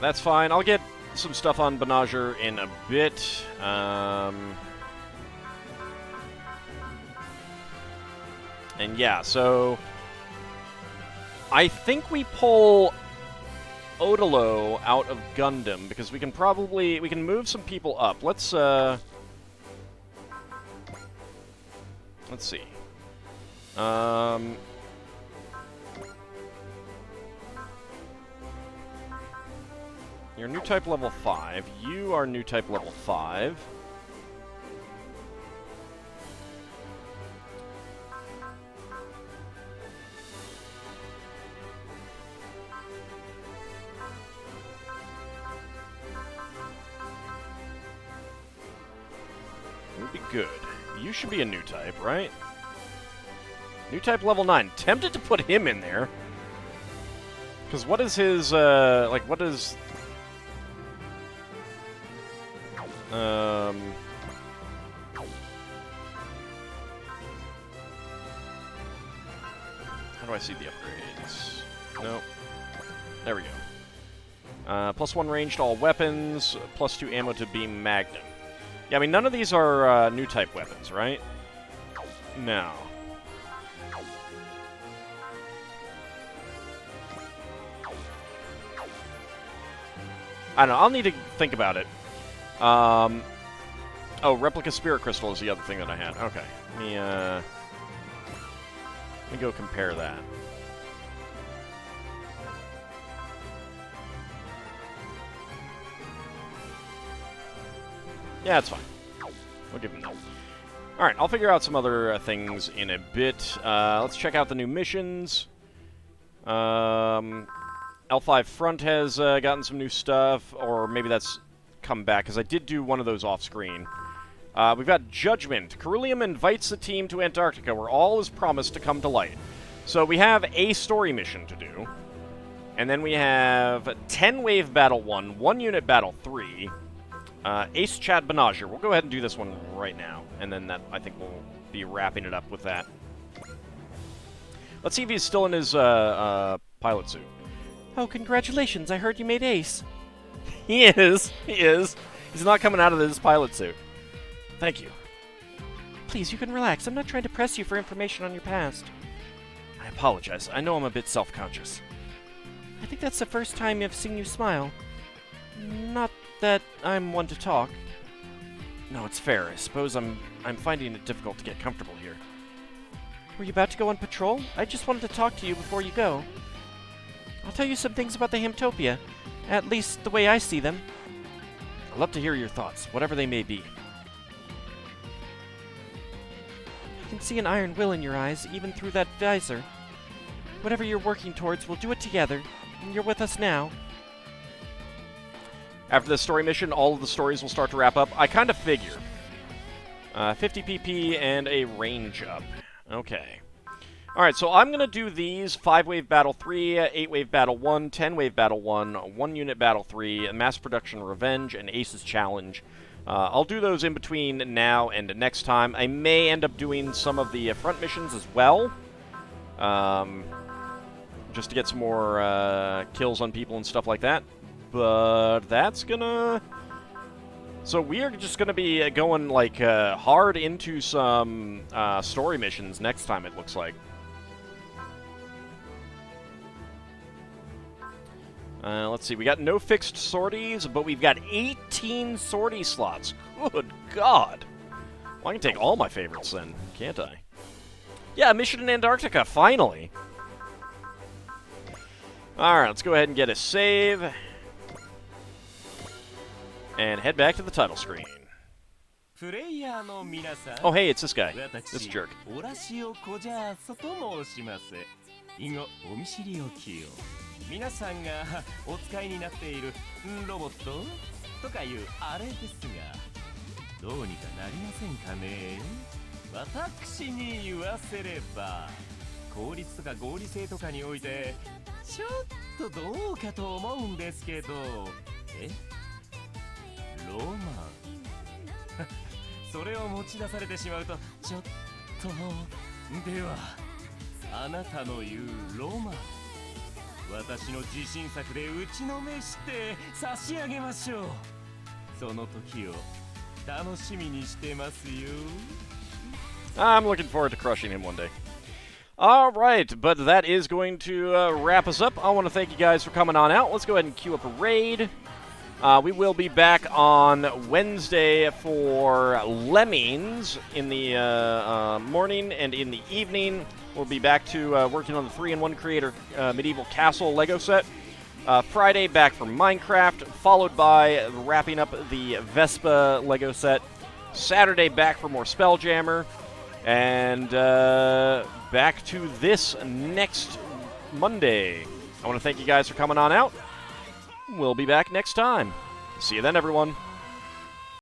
That's fine. I'll get some stuff on Benager in a bit. And yeah, so... I think we pull Odilo out of Gundam, because we can probably... We can move some people up. Let's see. You're new type level 5. You are new type level 5. Would be good. You should be a new type, right? New type level 9. Tempted to put him in there. Because what is his, like, what is... How do I see the upgrades? Nope. There we go. +1 range to all weapons, +2 ammo to beam magnum. Yeah, I mean, none of these are new type weapons, right? No. I don't know, I'll need to think about it. Oh, replica spirit crystal is the other thing that I had. Okay, let me go compare that. Yeah, it's fine. We'll give him that. Alright, I'll figure out some other things in a bit. Let's check out the new missions. L5 Front has gotten some new stuff, or maybe that's come back, because I did do one of those off-screen. We've got Judgment. Ceruleum invites the team to Antarctica, where all is promised to come to light. So we have a story mission to do. And then we have 10 Wave Battle 1, 1 Unit Battle 3, Ace Chad Benager. We'll go ahead and do this one right now, and then that, I think we'll be wrapping it up with that. Let's see if he's still in his pilot suit. Oh, congratulations, I heard you made Ace. He is. He is. He's not coming out of his pilot suit. Thank you. Please, you can relax. I'm not trying to press you for information on your past. I apologize. I know I'm a bit self-conscious. I think that's the first time I've seen you smile. Not that I'm one to talk. No, it's fair. I suppose I'm finding it difficult to get comfortable here. Were you about to go on patrol? I just wanted to talk to you before you go. I'll tell you some things about the Hamtopia. At least the way I see them. I'd love to hear your thoughts, whatever they may be. I can see an iron will in your eyes, even through that visor. Whatever you're working towards, we'll do it together. And you're with us now. After this story mission, all of the stories will start to wrap up. I kind of figured. 50 PP and a range up. Okay. Alright, so I'm going to do these 5-Wave Battle 3, 8-Wave Battle 1, 10-Wave Battle 1, 1-Unit Battle 3, Mass Production Revenge, and Ace's Challenge. I'll do those in between now and next time. I may end up doing some of the front missions as well. Just to get some more kills on people and stuff like that. But that's gonna... So we are just gonna be going, like, hard into some story missions next time, it looks like. Let's see, we got no fixed sorties, but we've got 18 sortie slots. Good God. Well, I can take all my favorites then, can't I? Yeah, mission in Antarctica, finally. Alright, let's go ahead and get a save. And head back to the title screen. Oh, hey, it's this guy. This jerk. 皆さんがお使いになっているロボットとかいうあれですが、どうにかなりませんかね。私に言わせれば、効率とか合理性とかにおいてちょっとどうかと思うんですけど、ロマンそれを持ち出されてしまうとちょっとではあなたの言うロマン、私の自信作で打ちのめして差し上げましょう。その時を楽しみにしてますよ。I'm looking forward to crushing him one day. Alright, but that is going to wrap us up. I want to thank you guys for coming on out. Let's go ahead and queue up a raid. We will be back on Wednesday for Lemmings in the morning, and in the evening we'll be back to working on the 3-in-1 Creator Medieval Castle Lego set. Friday back for Minecraft, followed by wrapping up the Vespa Lego set. Saturday back for more Spelljammer, and back to this next Monday. I want to thank you guys for coming on out. We'll be back next time. See you then, everyone.